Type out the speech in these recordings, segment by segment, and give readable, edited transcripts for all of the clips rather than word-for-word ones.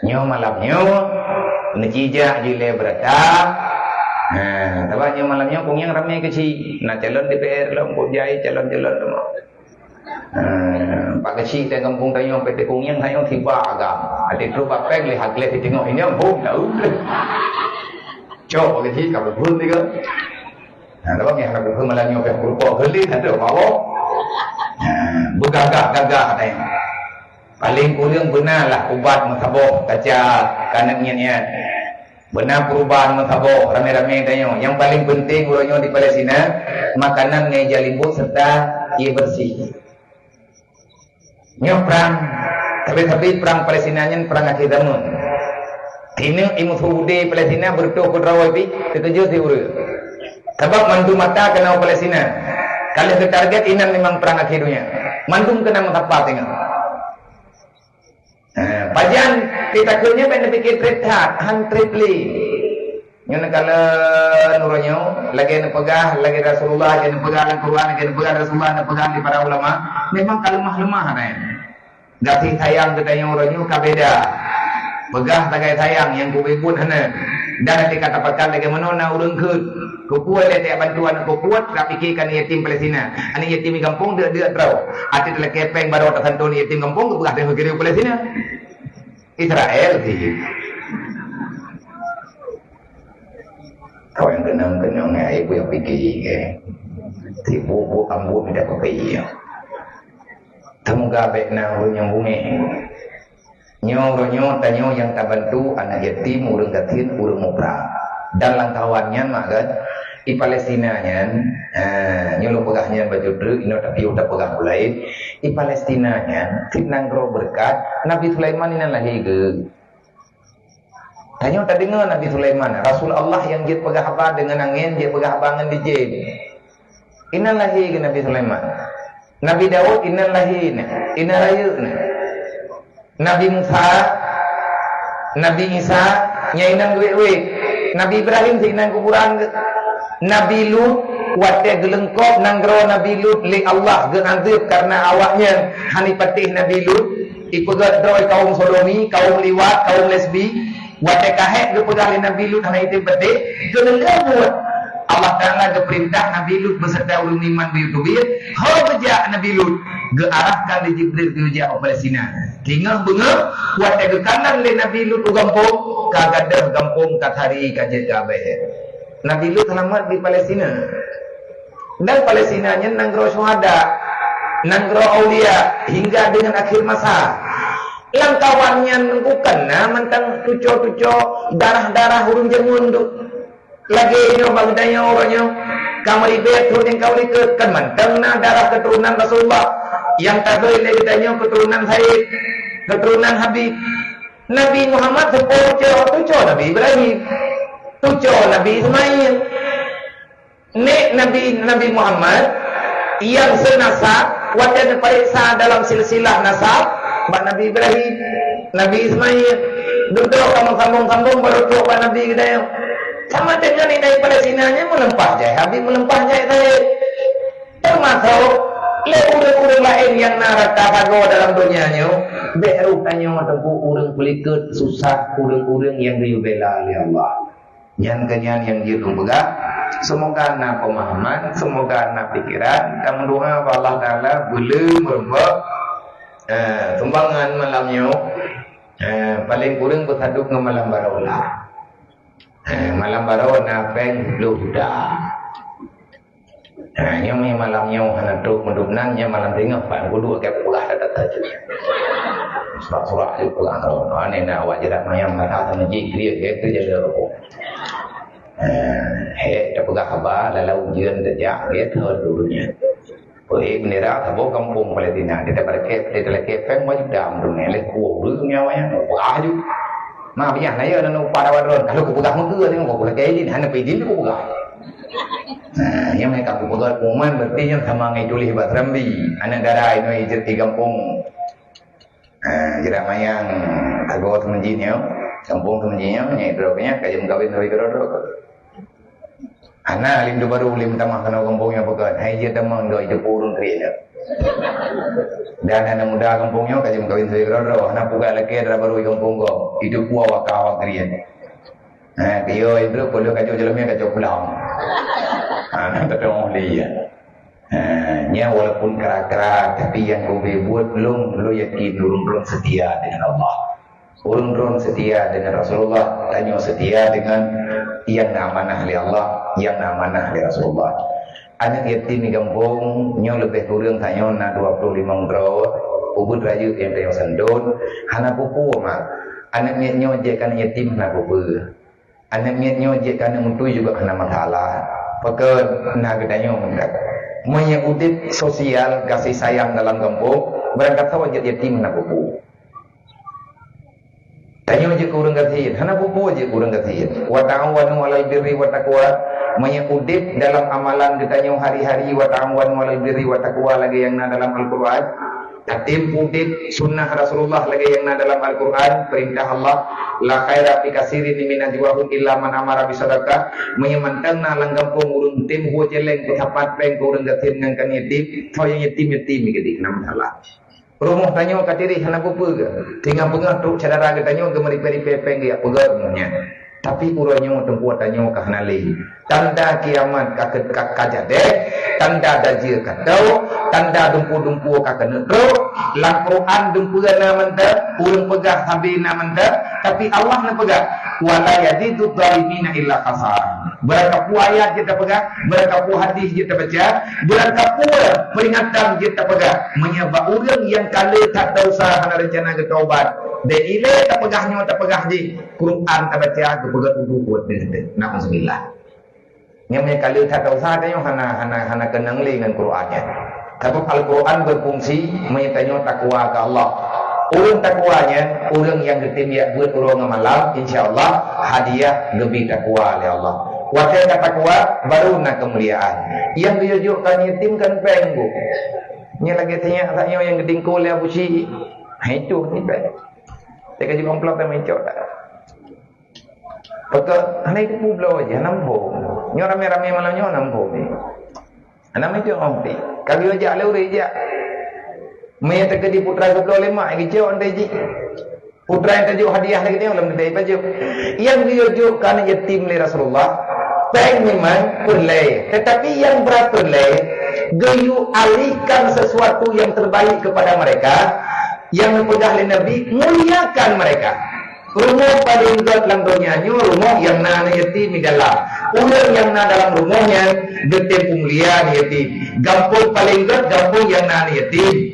Nyo malamnya nejijak jile beratap. Tabaknya malamnya kung yang ramai kecil. Nak calon DPR lah, kung jai calon-calon tu. Pak kecil di kampung tayong PT kung yang tayong tiba agam. Ada tu papeng lihat lihat tengok ini ampun tahu. Coba kecil kalau pun tiga. Tabaknya kalau pun malamnya berkurang kali ada apa? Bergagah-gagah tayong. Paling kurang benarlah ubat masabok kaca kanannya niat. Benar perubahan masabok rame-rame tanya. Yang paling penting urangnya di Palestina makanan ngai jalibut serta ia bersih. Nyo perang tapi perang Palestina nya perang akhir zaman. Kini imu Saudi Palestina bertuh kudrawai pi terkejut di urang. Sebab mandu mata kena Palestina. Kalau ke target ini memang perang akhir dunia. Mandum kena mengapa tengok. Pajan kita kerja pada fikir trehat, han tripli. Yang kalau nurunyo lagi nak pegah, lagi Rasulullah, lagi nak pegah Al-Quran, lagi nak pegah Rasulullah, nak pegah di para ulama. Memang kalau lemah kan. Gati sayang kita yang nurunyo kabeda. Pegah tagai sayang yang kubikun hana. Dan nanti kata pakai lagi mana urang ke. Kupuat dia bantuan kupuat tak fikirkan yatim Palestina. Ani yatim di kampung dia terau. Ati telah kepeng baru tak santun yatim kampung tu belah negeri Palestina. Israel sih. Kau yang kenang ibu yang fikir ke. Tipu ambu tidak kepiye. Temuga bekna yang bunyi. Nyo tanyo yang tak bantu anak yatim urang gatin urang mupra. Dan langkawannya maka di Palestina nya nyuruh pegahnya baju dulu ini tapi udah pegang mulai di Palestina nya tinang gro berkat Nabi Sulaiman ini lagi ke tanya tadi dengar Nabi Sulaiman Rasul Allah yang dia pegah apa dengan angin dia pegah bangan di jin ini lagi ke Nabi Sulaiman Nabi Daud ini lagi ini rayu Nabi Musa Nabi Isa nyainang duit Nabi Ibrahim seinang kuburan Nabi Lut wate gelengkop nanggro Nabi Lut li Allah geranzib karena awaknya hani patih Nabi Lut ipegat droi kaum sodomi kaum liwat kaum lesbi wate kahek gepegali Nabi Lut hani itu patih gelengkop Allah Ta'ala geperintah Nabi Lut beserta ulun iman biyutubir hau bejak Nabi Lut gearahkan di Jibril diujak Palestina tinggal bengep wate ke kanan li Nabi Lut ugampung kagadah kampung kathari kajet gabe. Nabi Lut selamat di Palestina. Dan Palestinanya nanggro syuhada, nanggro aulia hingga dengan akhir masa. Langkawannya bukan mentang tuco-tuco darah-darah hurung jermun tu. Lagi nyo bagdanya orangnya kamari betul yang kau lihat kan mentang darah keturunan Rasulullah yang tak boleh ditanya keturunan Said, keturunan Habib. Nabi Muhammad tuco Nabi Ibrahim, tuco Nabi Ismail. Nabi Muhammad yang senasab, wajah periksa dalam silsilah nasab, Nabi Ibrahim, Nabi Ismail. Duduk sambung-sambung baru tuh Nabi kita yang sama dengan ini Palestinanya melempah jaya, Habib melempah jaya saya. Termasuk urang-urang lain yang naraka bago dalam dunianya berupanya tempuh urang pelikut susah urang-urang yang dibela oleh Allah yang kenyan yang dia pegang semoga na pemahaman semoga na pikiran dan mendoa Allah Ta'ala boleh merubah tumbangan malamnya paling kurang bersaduk ke malam barolah malam barolah na peng ludah yang malamnya hana duk mendubnangnya malam tengah pak kudu ke pulah datat aja. Surah itu pulang kalau ane na wajirat mayam mata sama jikri ke jadi rokok. He pegah khabar lalu ujian sejak dia thơ dulunya. Bởi bendera thabo kampung Palestina kita berkep kita kepeng wajib dam dunia le kuo rương nhau ya wah ju. Ma bây giờ nãy giờ nó para waron kalau ku pegah mengke ni ku pegah kayak ini hana pidin ku pegah. Yang mereka bukan kuman berarti yang sama ngai tulih bat rambi anak darah ini hijat di kampung jerak mayang agak temenjinya kampung temenjinya nyai drognya kayak mengkawin dari drog anak lindu baru lim tamah kana kampungnya bukan hijat tamang do itu purun kriya Dan anak muda kampungnya kajim kawin suwi rodo, anak puga laki dra baru kampung go, hidup kuah wakawak krian. Kio itu kalau kacau jalannya kacau pulang. Anak tetap lihat. Nya walaupun kerak-kerak, tapi yang kau buat belum yakin, belum setia dengan Allah. Belum setia dengan Rasulullah, tanya setia dengan yang amanah oleh Allah, yang amanah oleh Rasulullah. Anak yatim di kampung, nyo lebih kurang tanya na 25 grot, ubud rayu yang tayong sandon, hana pupu mah. Anak nyo je kan yatim na pupu. Anak nyo je kan mutu juga kena masalah. Peke na gedanyo mendak. Menyebut sosial kasih sayang dalam kampung, berangkat sawa yatim na pupu. Tanya je kurang gatiin, hana pupu je kurang gatiin. Wa ta'awanu 'alal birri wa taqwa. Menyebut dalam amalan ditanya hari-hari wa ta'awanu 'alal birri wa taqwa lagi yang na dalam Al-Qur'an. Tatim udit sunnah Rasulullah lagi yang na dalam Al-Qur'an, perintah Allah la khaira fi katsirin min najwahum illa man amara bi sadaqah. Menyemantang na langgampung urun tim ho jeleng tepat peng kurang gatiin ngangkan yatim, tho yang yatim gede nama salah. Rumah tanya katiri hana pupu ke? Tinggal pengah tu cadara ke tanya ke meri-meri pepeng dia pegarnya. Tapi urangnya tempuat tanya ke hanali. Tanda kiamat kajade, tanda dajir katau, tanda dumpu-dumpu kakenetro, lang Quran dumpu na manda, urang pegah sambil na manda, tapi Allah na pegah. Wala yazidu dhalimina illa khasar. Berakapu ayat kita pegang, berakapu hadis kita baca, berakapu peringatan kita pegang. Menyebab orang yang kala tak tahu sah hana rencana ke taubat. Dan ile tak pegahnya tak pegah di Quran tak baca ke pegang udu kuat ni. Na'udzubillah. Yang kala tak tahu sah dia hana kenang dengan Qurannya. Tapi Al-Quran berfungsi menyertanya takwa ke Allah. Orang takwanya, orang yang getimia buat orang malam, insyaAllah hadiah lebih takwa oleh Allah. Wajah takwa baru nak kemuliaan. Yang diyujukkan yatim kan penggu. Ini lagi tanya yang gedingkul ya busi. Itu ni peng. Saya kaji komplot dan mencok tak. Pekak, hanya itu publo aja, nampu. Nyo rame-rame malamnya nampu ni. Anak itu ngompi. Kali aja le uri aja. Maya terkedi putra 25 lagi jauh anda ji. Putra yang tajuk hadiah lagi dia belum diberi baju. Yang diyujukkan yatim li Rasulullah. Peng memang boleh, tetapi yang berat boleh gayu alihkan sesuatu yang terbaik kepada mereka, yang mempedah oleh Nabi, muliakan mereka. Rumah paling berat dalam dunia ni, rumah yang na yatim di dalam. Orang yang na dalam rumahnya, getem pemuliaan yatim. Gampung paling berat, gampung yang na yatim.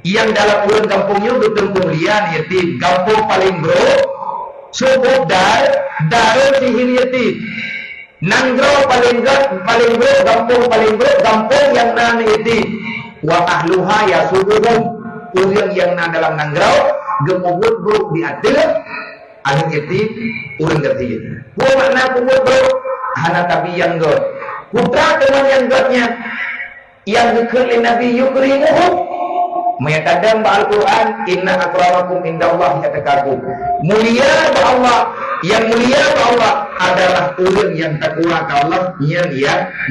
Yang dalam urang kampungnya getem pemuliaan yatim. Gampung paling berat, sebut dar sihir yatim. Nanggro paling berat, gampung yang na yatim. Wa ahluha yasubuhum. Orang yang na dalam nanggro gemubut bro di atil ahli yatim orang yatim. Buat makna kubut bro hana tapi yang god. Putra teman yang godnya yang dikirli Nabi yukrimuhum. Menyatakan Al-Quran inna akramakum indallahi atqakum. Mulia ke Allah, yang mulia ke Allah adalah orang yang takwa ke Allah, yang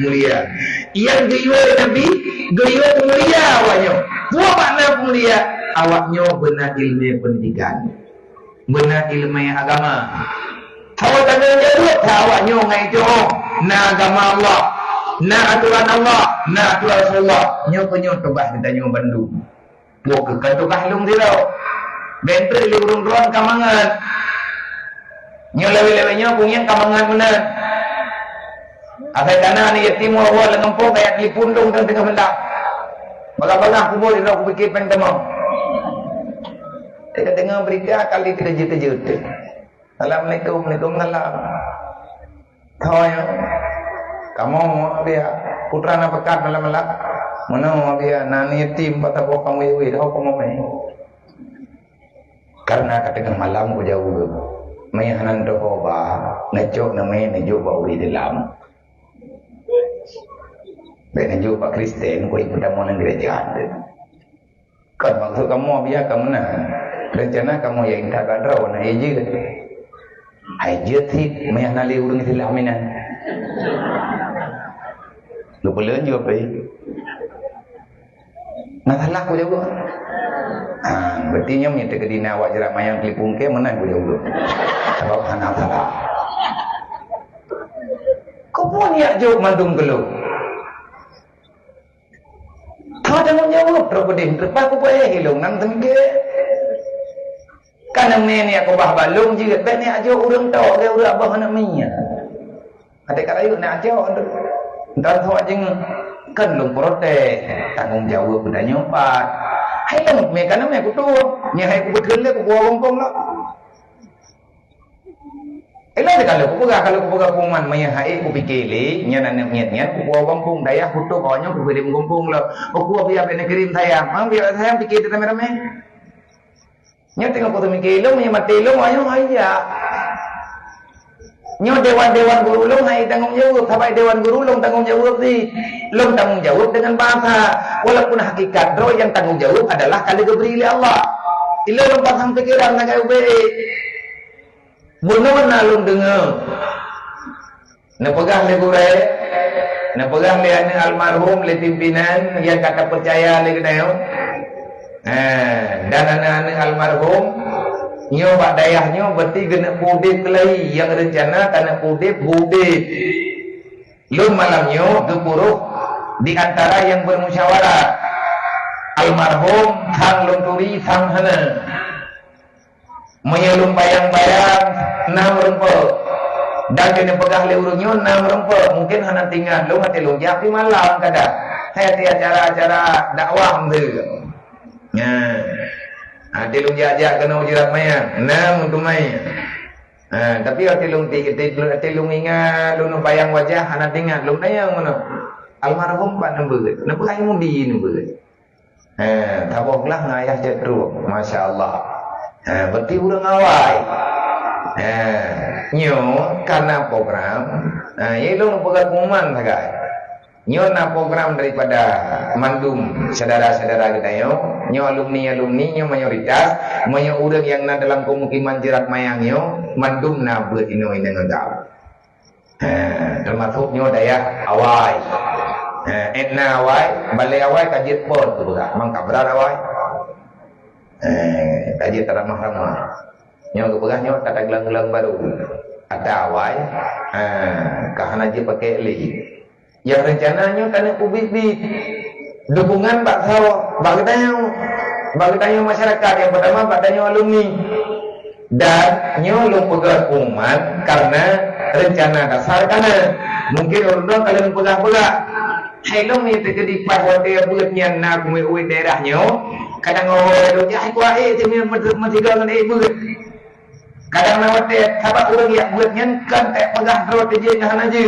mulia. Yang gayuh Nabi, gayuh mulia awaknya. Buat makna mulia awaknya benar ilmu pendidikan, benar ilmu agama. Awak tanya jawab, awaknya ngai johor, na agama Allah, na aturan Allah, na aturan Rasulullah. Nyo penyo tebah ditanya Bandung. Bukan tu kahlung dia. Bentre li urung-urung kamangan. Nyo lewe-lewenya punya kamangan benar. Asal kana ni yatim awal ngempong kayak di pundung dan tengah mendak. Bagaimana aku boleh aku fikir peng temo. Kita dengar berita kali terjut-terjut. Assalamualaikum, waalaikumsalam. Kau yang kamu dia putra na pekat malam-malam. Mana dia nani yatim patah kamu iwi dah kamu main. Karena katakan malam ku jauh. Mai hanan doho ba ngejok namai ngejok ba uri dalam. Baik ngejok ba Kristen ku ikut dalam gereja. Kan maksud kamu biar kamu na rencana kamu yang tak ada warna hijau. Hijau sih mai hanali urang Islaminan. Lu boleh juga baik. Nak salah aku jawab. Berarti nya menyata kedina awak jerak mayang kelipung ke menang aku jawab. Sebab anak salah. Kau pun ya jawab mandung geluh. Kau tanggung jawab terus pedih. Lepas aku boleh hilung nang tengge. Kan ni aku bah balung juga. Ben ni aja urang tok ke urang abah nak minya. Ada kat ayu nak aja dan so ajeng kan lung protes tanggung jawab benda nyompat. Hai lung me kan me aku tu. Nya hai aku betul le aku buang kong lah. Elah kalau aku pegang kuman maya hai aku fikir le nya nak niat aku buang kong daya hutu kawanya aku kirim kong lah. Aku biar ben kirim saya. Biar saya fikir rame-rame. Nya tengok aku mikir lu nya mati lu ayo aja. Nyo dewan-dewan guru long hai tanggung jawab. Sampai dewan guru long tanggung jawab sih. Long tanggung jawab dengan bahasa. Walaupun hakikat roh yang tanggung jawab adalah kali diberi oleh Allah. Ilo long pasang pikiran nak baik. Mana long dengar. Nak pegang le gure. Nak pegang le ane almarhum le pimpinan yang kata percaya le kedayo. Dan anak-anak almarhum nyo bak dayahnya berarti kena pudip kelai yang rencana tanah pudip budip. Lum malamnya gepuruh di antara yang bermusyawarah. Almarhum sang lunturi sang hana. Menyelum bayang-bayang 6 rempah. Dan kena pegah le urungnya 6 rempah. Mungkin hana tinggal lu hati lu japi malam kadang. Saya ti acara-acara dakwah tu. Tilung jajak kena ujirat maya. Untuk maya. Tapi tilung ingat lu bayang wajah anak tinggal lu tanya ngono. Almarhum pak nembe. Napa kayu mudi nembe. Taboklah ngayah cetru. Masya-Allah. Berarti urang awai. Nyo karena program ya lu pegat kuman sagai. Nyo na program daripada mandum saudara-saudara kita yo. Nyo alumni nyo mayoritas, nyo urang yang na dalam pemukiman jerat mayang yo mandum na buat ino dengan tahu. Termasuk nyo daya awai. Etna awai, balai awai kajit pon tu bukan. Mang kabrar awai. Kajit ramah-ramah. Nyo kepegang nyo kata gelang-gelang baru. Ada awai. Kahana je pakai li. Yang rencananya tanah publik dukungan Pak Sawo, bagi tanya masyarakat yang pertama Pak tanya alumni dan nyolong pegang umat karena rencana dasar karena mungkin orang kalian pegang hello ni terjadi pada buatnya nak melalui daerahnya kadang orang dia aku dia mentiga dengan ibu kadang nawat sahabat orang yang buatnya kan pegang terus terjadi aja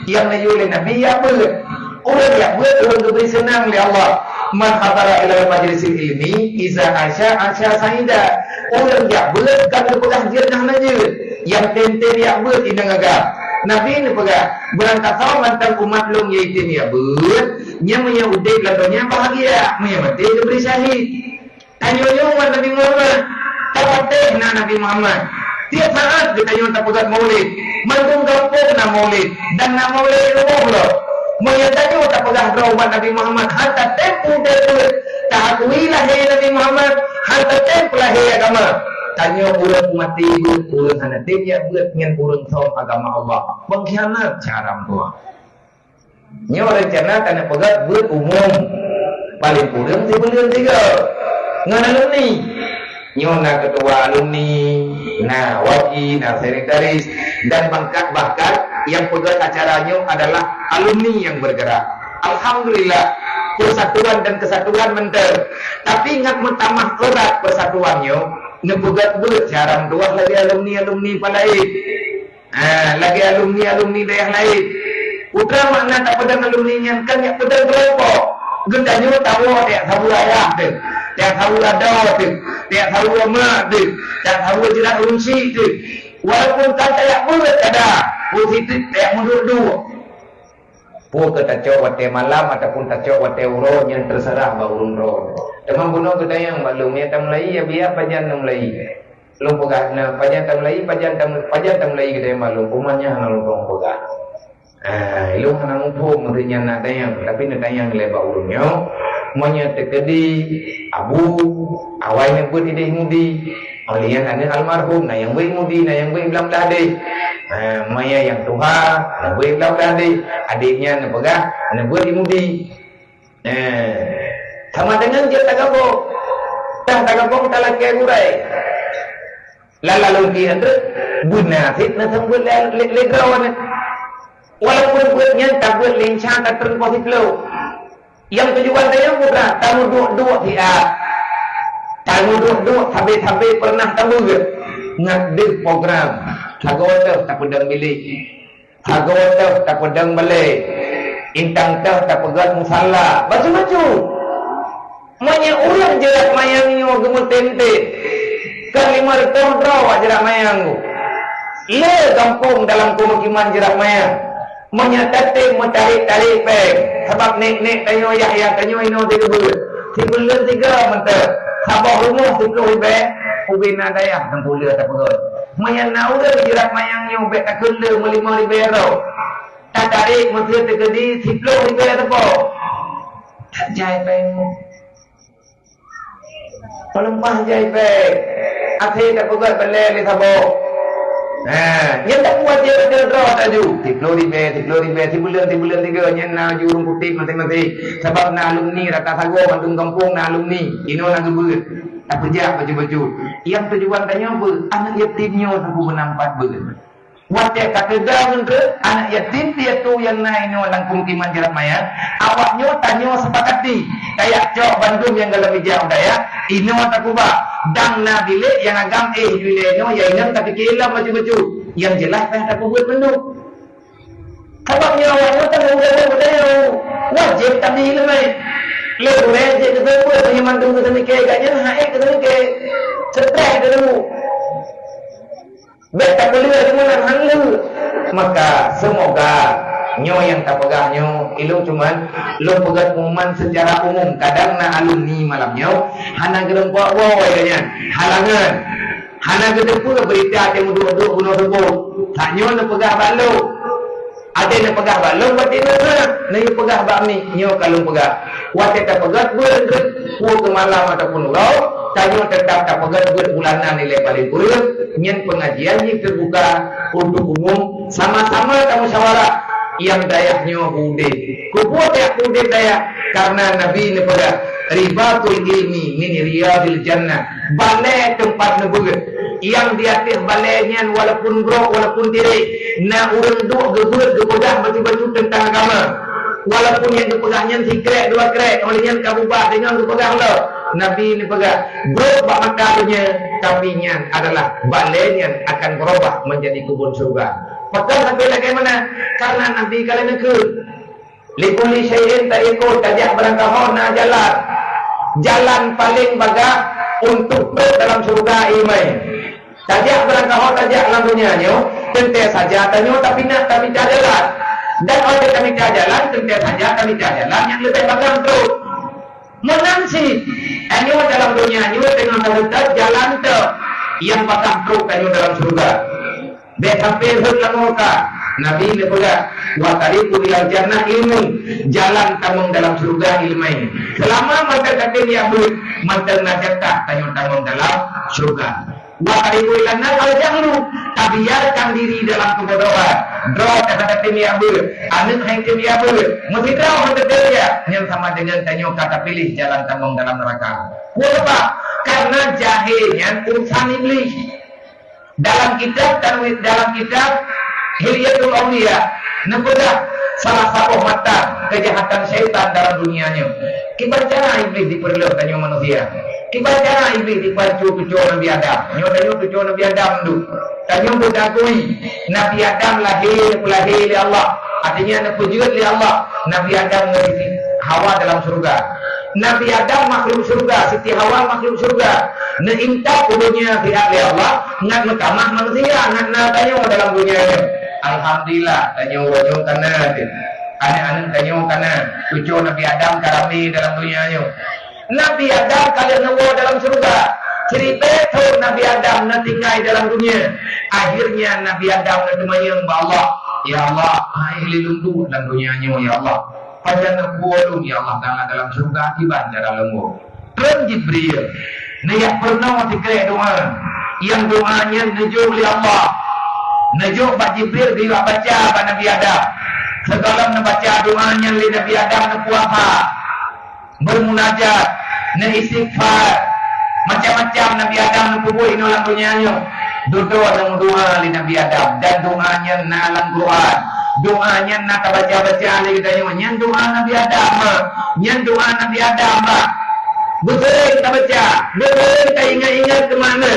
yang oleh Nabi ya buat orang yang buat orang diberi senang oleh Allah man hadara ila majlisil ilmi iza asya saida orang yang buat kan pegang jenah aja yang tenten yang buat indang agak Nabi ni pegang berangkat sama mantan umat long yaitu ya buat nya punya udai ladonya bahagia punya mati diberi syahid tanya-tanya Nabi Muhammad tawateh Nabi Muhammad tiap saat kita yang tak pegat maulid mandung kampung nak maulid dan nak maulid rumah pula menyatakan tak pegang rawat Nabi Muhammad harta tempu dia tak akui lahir Nabi Muhammad harta tempu lahir agama tanya urang mati urang sana dia buat dengan urang saum agama Allah pengkhianat cara tua nyo rencana tanah pegat buat umum paling kurang 3 ngana ni nyona ketua alumni, nah waki, nah sekretaris dan bahkan yang pegang acaranya adalah alumni yang bergerak. Alhamdulillah persatuan dan kesatuan menter. Tapi ingat mentamah erat persatuannya, nepegat buat jarang dua lagi alumni lain. Lagi alumni daerah lain. Putra makna tak pedang alumni yang kan yang pedang kelompok. Gendanya tahu dia tahu ayah tu. Yang tahu ada tu, yang tahu mak tu, yang tahu jelas unsi tu. Walaupun tak tak bulat ada, positif tak mundur dua. Pun kita cakap wate malam ataupun tak cakap wate urun yang terserah bau urun roh. Teman bunuh kita yang maklum ni tam lagi ya biar pajan tam lagi. Lom pegah na pajan tam lagi pajan tam lagi kita yang maklum umatnya hana lom pegah. Ilung hana mumpung merinya nak tayang tapi nak tayang lebar urunnya. monya tekedi abu awai ne buat ide mudi olian ane almarhum na yang baik mudi na yang baik belam dade maya yang tuha na baik belam dade adiknya na pegah na buat mudi sama dengan dia tagapok talakai gurai lalu dia tu guna fitnah sambut legawan walaupun buatnya tak buat lincah tak terpaksa flow yang tujuan dia bukan tamu dua pihak tamu dua habis pernah tamu ke ngadir program hagawat tak pedang milik hagawat tak pedang balik intang tak pegang musalla macam-macam manya ulang jerat mayangnya gemut tente kan 5 tahun rawa jerat mayang le kampung dalam pemukiman jerat mayang menyatate mentarik-tarik peng sebab nek tanyo Yahya tanyo ino 3 bulan 3 bulan 3 mentah sabah rumah 10 be ubina daya dan pula tak pegot maya naura jerat mayangnya be tak kele melima libero tak tarik mesti terjadi 10 libero apa tak jai peng pelempah jai peng akhir tak pegot belai li sabah yang tak kuat dia ada draw tak ju. Tiplo ribe, tibulan 3 nyen na ju urung putih mati-mati. Sebab na alumni rata sago Bandung kampung na alumni. Ino na gebeut. Tak pejak baju-baju. Yang tujuan tanya apa? Anak yatimnya aku menampat beut. Wate kata dah ke anak yatim dia tu yang naik no langkung kiman jerat maya. Awaknya tanya sepakati. Kayak cok Bandung yang dalam hijau daya. Ino tak kubah. Dang na bilik yang agam bilik no yang inam tapi kila baju-baju. Yang jelas tak buat penduk. Sebabnya awaknya tak budaya. Wajib tadi lemai. Lepas je kita buat yang mantung kita mikir katnya haik kita mikir. Stres dulu. Tak boleh dengan halu. Maka semoga nyo yang tak pegah nyo ilmu cuman lo pegat umuman secara umum kadang na alumni malamnya hana gerempak boy katanya halangan hana gedepu berita yang duduk bunuh sebut tak nyo na pegah balo ada na pegah balo berarti na pegah bakmi nyo kalau pegah wate tak pegat berget pu ke malam ataupun urau tanyo tetap tak pegat bulanan nilai paling kurang nyen pengajian yang terbuka untuk umum sama-sama kamu musyawarah yang dayaknya bude kubuat ya bude dayak karena Nabi ni pada ribatul ilmi min riyadil jannah balai tempat nebugat yang di atas balainya walaupun bro walaupun diri na urang duk gebut gepegang baju-baju tentang agama walaupun yang dipegangnya sikrek 2 krek olehnya kabubah dengan dipegang lo Nabi ni pegang bro bak makanya tapi nya adalah balainya akan berubah menjadi kebun surga. Pegang sampai bagaimana? Karena Nabi kalian nekul likuli syai'in tariqun tajak berangkahon na jalan paling baga untuk dalam surga imai tajak berangkahon tajak dalam dunianya tentu saja tanyo tapi nak kami jalan dan oleh kami jalan tentu saja kami jalan yang lebih bagang terus menansi anyo dalam dunianya dengan halutat jalan tu yang bagang terus tanyo dalam surga sampai berlamuka Nabi ni pula watariku ilal jannah ilmu jalan tamung dalam surga ilmai selama mata kata dia ber mata najatah tamung dalam surga watariku ilal nar al jahlu tabiarkan diri dalam kebodohan draw kata dia ber anak hang dia ber mesti draw mata dia yang sama dengan tanyo kata pilih jalan tamung dalam neraka kenapa karena jahilnya urusan iblis dalam kitab Hilyatul Awliya nepedah salah satu mata kejahatan syaitan dalam dunianya kibar cara iblis diperlukan tanya manusia kibar cara iblis dipacu tujuh Nabi Adam nyotanyo tujuh Nabi Adam tu tanya berdakui Nabi Adam lahir oleh Allah artinya nepujud oleh Allah Nabi Adam ngisi Hawa dalam surga Nabi Adam makhluk surga, Siti Hawa makhluk surga. Neimta kudunya pihak Allah, ngat mekamah manusia, ngat natanya dalam dunia ini. Alhamdulillah, tanya wajah tanah. Anak-anak tanya kana, cucu Nabi Adam karami dalam dunia ini. Nabi Adam kalian nawa dalam surga. Cerita tu Nabi Adam natingkai dalam dunia. Akhirnya Nabi Adam nademayang Allah. Ya Allah, hai lilundu dalam dunia ini, ya Allah. Pada nak ya Allah Ta'ala dalam surga akibat cara lemur. Terus Jibril. Nayak pernah dikira doa. Yang doanya nujuk oleh Allah. Nujuk Pak Jibril dia baca Pak Nabi Adam. Segala membaca doanya oleh Nabi Adam na puasa. Bermunajat. Na istighfar. Macam-macam Nabi Adam na kubur inolang dunyanya. Duduk dalam doa oleh Nabi Adam. Dan doanya na alam Quran. Doanya nak baca-baca lagi tanya nyan doa Nabi Adam nyan doa Nabi Adam betul kita baca betul kita ingat-ingat ke mana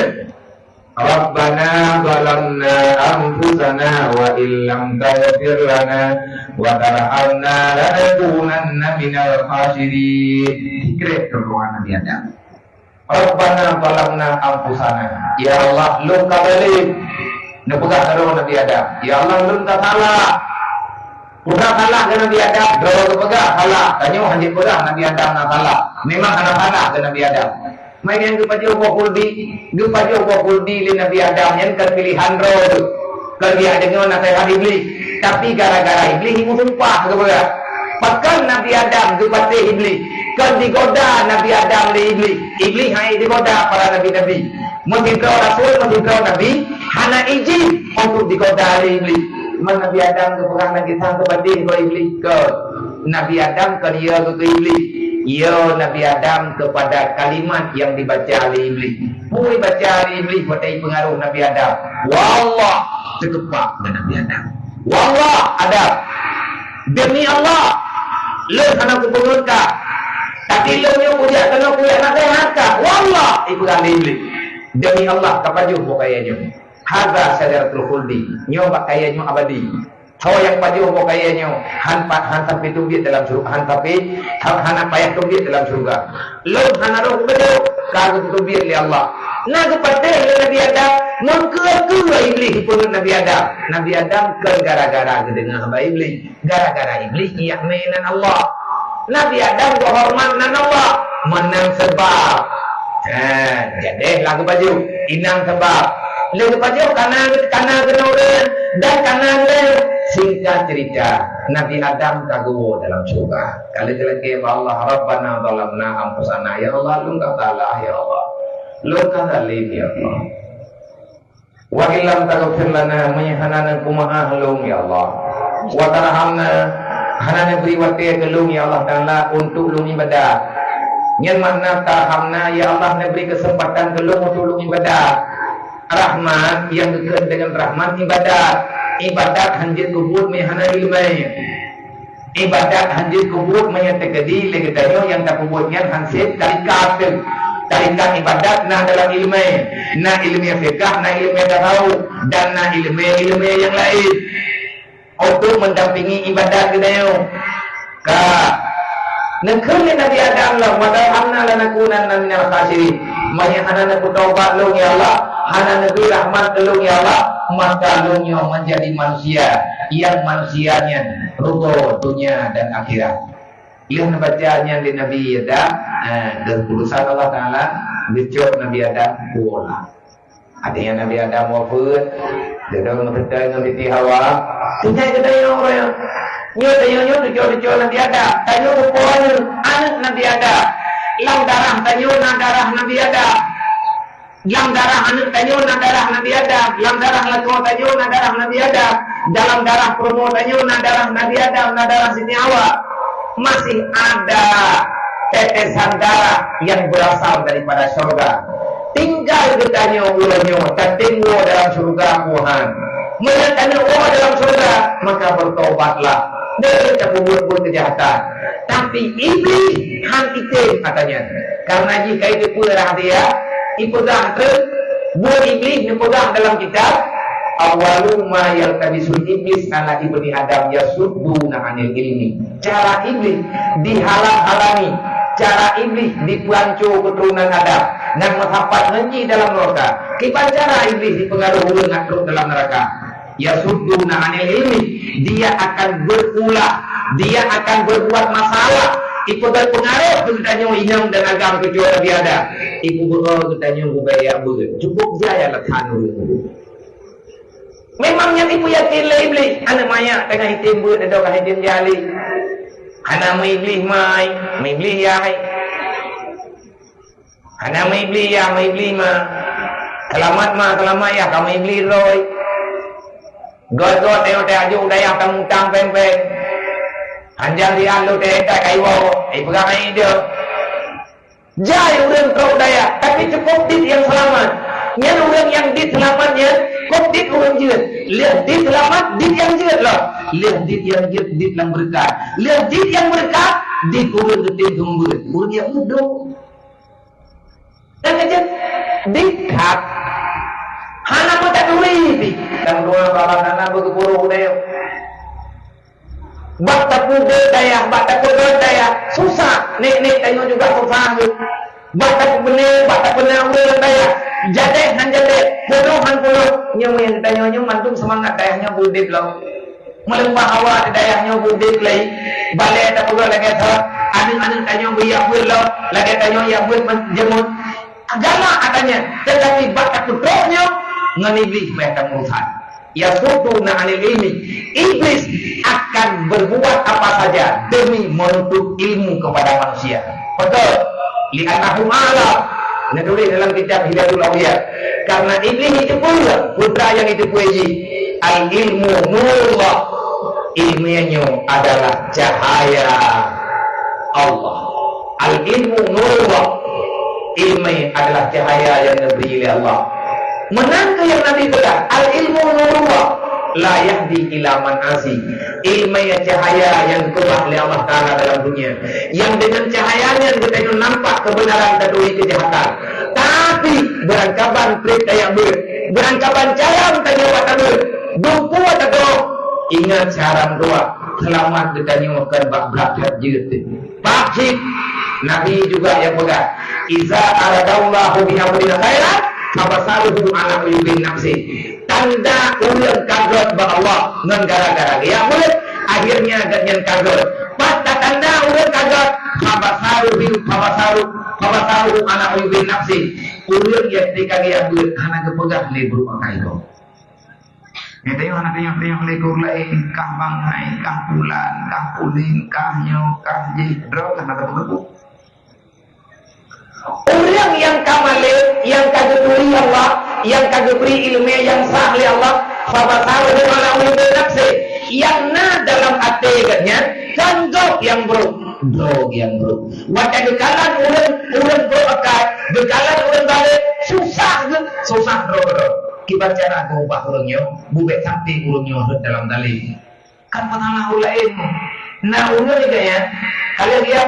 Rabbana zalamna anfusana wa illam taghfir lana wa tarhamna lanakunanna minal khasirin. Dikira doa Nabi Adam. Rabbana zalamna anfusana, ya Allah lu kabalik nepegah doa Nabi Adam, ya Allah lu tak salah. Udah salah ke Nabi Adam, doa kepegah salah. Tanya hanya pegah Nabi Adam nak salah. Memang kena salah ke Nabi Adam. Main yang kepada Allah kuldi li Nabi Adam yang terpilihan roh. Kalau dia dengan nasihat iblis, tapi gara-gara iblis ini sumpah kepada. Bahkan Nabi Adam kepada iblis, kan digoda Nabi Adam oleh iblis. Iblis hanya digoda para nabi-nabi. Mesti kau rasul, mesti kau nabi, hana izin untuk digoda oleh iblis. Mana Nabi Adam ke perang lagi sang kebanding ke iblis ke Nabi Adam ke dia ke iblis. Ya Nabi Adam kepada kalimat yang dibaca oleh iblis. Pui baca oleh iblis pada pengaruh Nabi Adam. Wallah terkepak dengan Nabi Adam. Wallah Adam. Demi Allah, lu sana ku pengurka. Tapi lu yang puja kena kuya nasihat. Wallah itu oleh iblis. Demi Allah kapaju pokayanya. Hadza syajaratul khuldi, nyoba kayanya abadi. Tahu yang paju apa kayanya? Han sampai tumbit dalam surga, han tapi han payah tumbit dalam surga. Lu han roh bedo, kagum tumbit li Allah. Nah kepada Nabi Adam, mengke iblis pun Nabi Adam. Nabi Adam ke gara-gara dengan hamba iblis. Gara-gara iblis ia mainan Allah. Nabi Adam berhormat nan Allah, menang sebab. Jadi lagu baju inang sebab. Lalu pajau kanan kenauran dan kanan le. Singkat cerita Nabi Adam kaguwo dalam surga. Kali lagi Allah Rabbana zalamna anfusana, ya Allah lu enggak salah ya Allah. Lu enggak zalim ya Allah. Wa illam taghfir lana mayhanana kumaha lum ya Allah. Wa tarhamna hanana beri waktu ke lum ya Allah Taala untuk lum ibadah. Nyen makna tarhamna ya Allah beri kesempatan ke lum untuk lum ibadah. Rahmat yang dekat dengan rahmat ibadat hanjit kubur mehana ilmai ibadat hanjit kubur menyatakan legedayo yang tak kuburnya hansip tarikat ibadat na dalam ilmai na ilmiah fiqah na ilmiah tahu dan na ilmiah yang lain untuk mendampingi ibadat gedayo Negeri Nabi Adam lah, wadahana lanakunanna minal khasirin. Maya hana bertaubat lu ya Allah, hana negeri rahmat lu ya Allah, maka lu menjadi manusia yang manusianya rugo dunia dan akhirat. Ia bacanya di Nabi Adam, dan kudusan Allah Taala dicop Nabi Adam bola. Ada yang Nabi Adam wafat, dia dah mengetah dengan Siti Hawa. Sejak kita yang orang Nyo tujuh Nabi Adam. Tanyo rupanya anak Nabi Adam. Lam darah tanyo na darah Nabi Adam. Lam darah anak tanyo na darah Nabi Adam. Lam darah lako tanyo na darah Nabi Adam. Dalam darah promo tanyo na darah Nabi Adam. Na darah Siti Hawa. Masih ada tetesan darah yang berasal daripada surga. Tinggal ditanya ulangnya tertinggu dalam surga Tuhan. Melihatnya Allah dalam surga, maka bertobatlah. Dia tak buat kejahatan. Tapi iblis han item katanya. Karena jika itu pula dia, ipegang buat iblis dipegang dalam kitab. Awalu ma yaltabisul iblis ala ibni Adam yasudduna anil ilmi. Cara iblis dihalang-halangi. Cara iblis dipelancu keturunan Adam. Dan menghapat ngenyi dalam neraka. Kipan cara iblis dipengaruhi ngatruk dalam neraka. Yasudduna anil ilmi, dia akan berulah, dia akan berbuat masalah. Ibu berpengaruh kita inang dan agam kecuali dia ada. Ibu berpengaruh kita budaya begitu. Cukup jaya lekan dulu. Memangnya ibu yakin lah iblis. Anak maya tengah hitim ber, ada kah hitim jali. Hana iblis mai iblis yai. Hana iblis ya iblis ma. Selamat ya kamu iblis roy. God teo te aju daya kamu tang peng. Anjang di alu te tak kaiwo. Pegang dia. Jai urang kau daya, tapi cukup dit yang selamat. Yang urang yang dit selamatnya, kok dit urang jeut. Lihat dit selamat, dit yang jeut lah. Lihat dit yang jeut, dit yang berkat. Lihat dit yang berkat, dit urang getin tumbut. Urang yang mudah. Dan aja dit hak. Hana mata duit. Dan doa bapa nana berkepuru daya. Bak kuda daya susah. Nek tayo juga susah. Bak bener udah daya. Jade puluhan nyemen tayo mantung semangat dayahnya budit lo. Melembah awak dayahnya budit lagi. Balai tak perlu lagi tak. Anu tayo biak buat lo. Lagi tayo yang buat menjemut. Agama katanya. Tetapi bak kudrohnya nganiblis bayar urusan. Ya suduna anil ilmi. Iblis akan berbuat apa saja demi menuntut ilmu kepada manusia. Betul. Li'annahu ma'ala. Ini tulis dalam kitab Hidayatul Awliya. Karena iblis itu pula putra yang itu puji. Al ilmu nurullah. Ilmunya adalah cahaya Allah. Al ilmu nurullah. Ilmu adalah cahaya yang diberi oleh Allah. Menangka yang Nabi pegang al-ilmu nurullah la yahdi ila man asi. Ilmu yang cahaya yang dikubah oleh Allah Ta'ala dalam dunia, yang dengan cahayanya kita itu nampak kebenaran dan kejahatan. Tapi berangkapan perintah yang berangkapan cara tanya wata dumpu wata doa. Ingat cara doa selamat kita nyumakan bak-brak jeut. Pakcik Nabi juga yang pegang iza aradallahu bihamdina khairan fabasaluhu ala uyubin nafsi. Tanda ulang kaget bahwa Allah ngan gara-gara dia mulut akhirnya ganyan kaget. Pada tanda ulang kaget fabasaluhu ala uyubin nafsi. Ulang yang ketika dia mulut anak kepegang lebur pakai kau. Itu yang anak yang legur lain kah bangai kah bulan kah kuning kah nyo kah jidro kah nata begitu. Orang yang kamale, yang kagak beri Allah, yang kagak beri ilmu yang sah oleh Allah, fabasaluhu ala uyubin nafsi. Yang na dalam ateganya kanggok yang bro. Wadah dekalan urang bro akai, dekalan urang balik susah bro. Kibat cara aku ubah urangnya, bubek sampai urangnya dalam dalil. Kan pernah ulain. Nah urang juga ya, kalau dia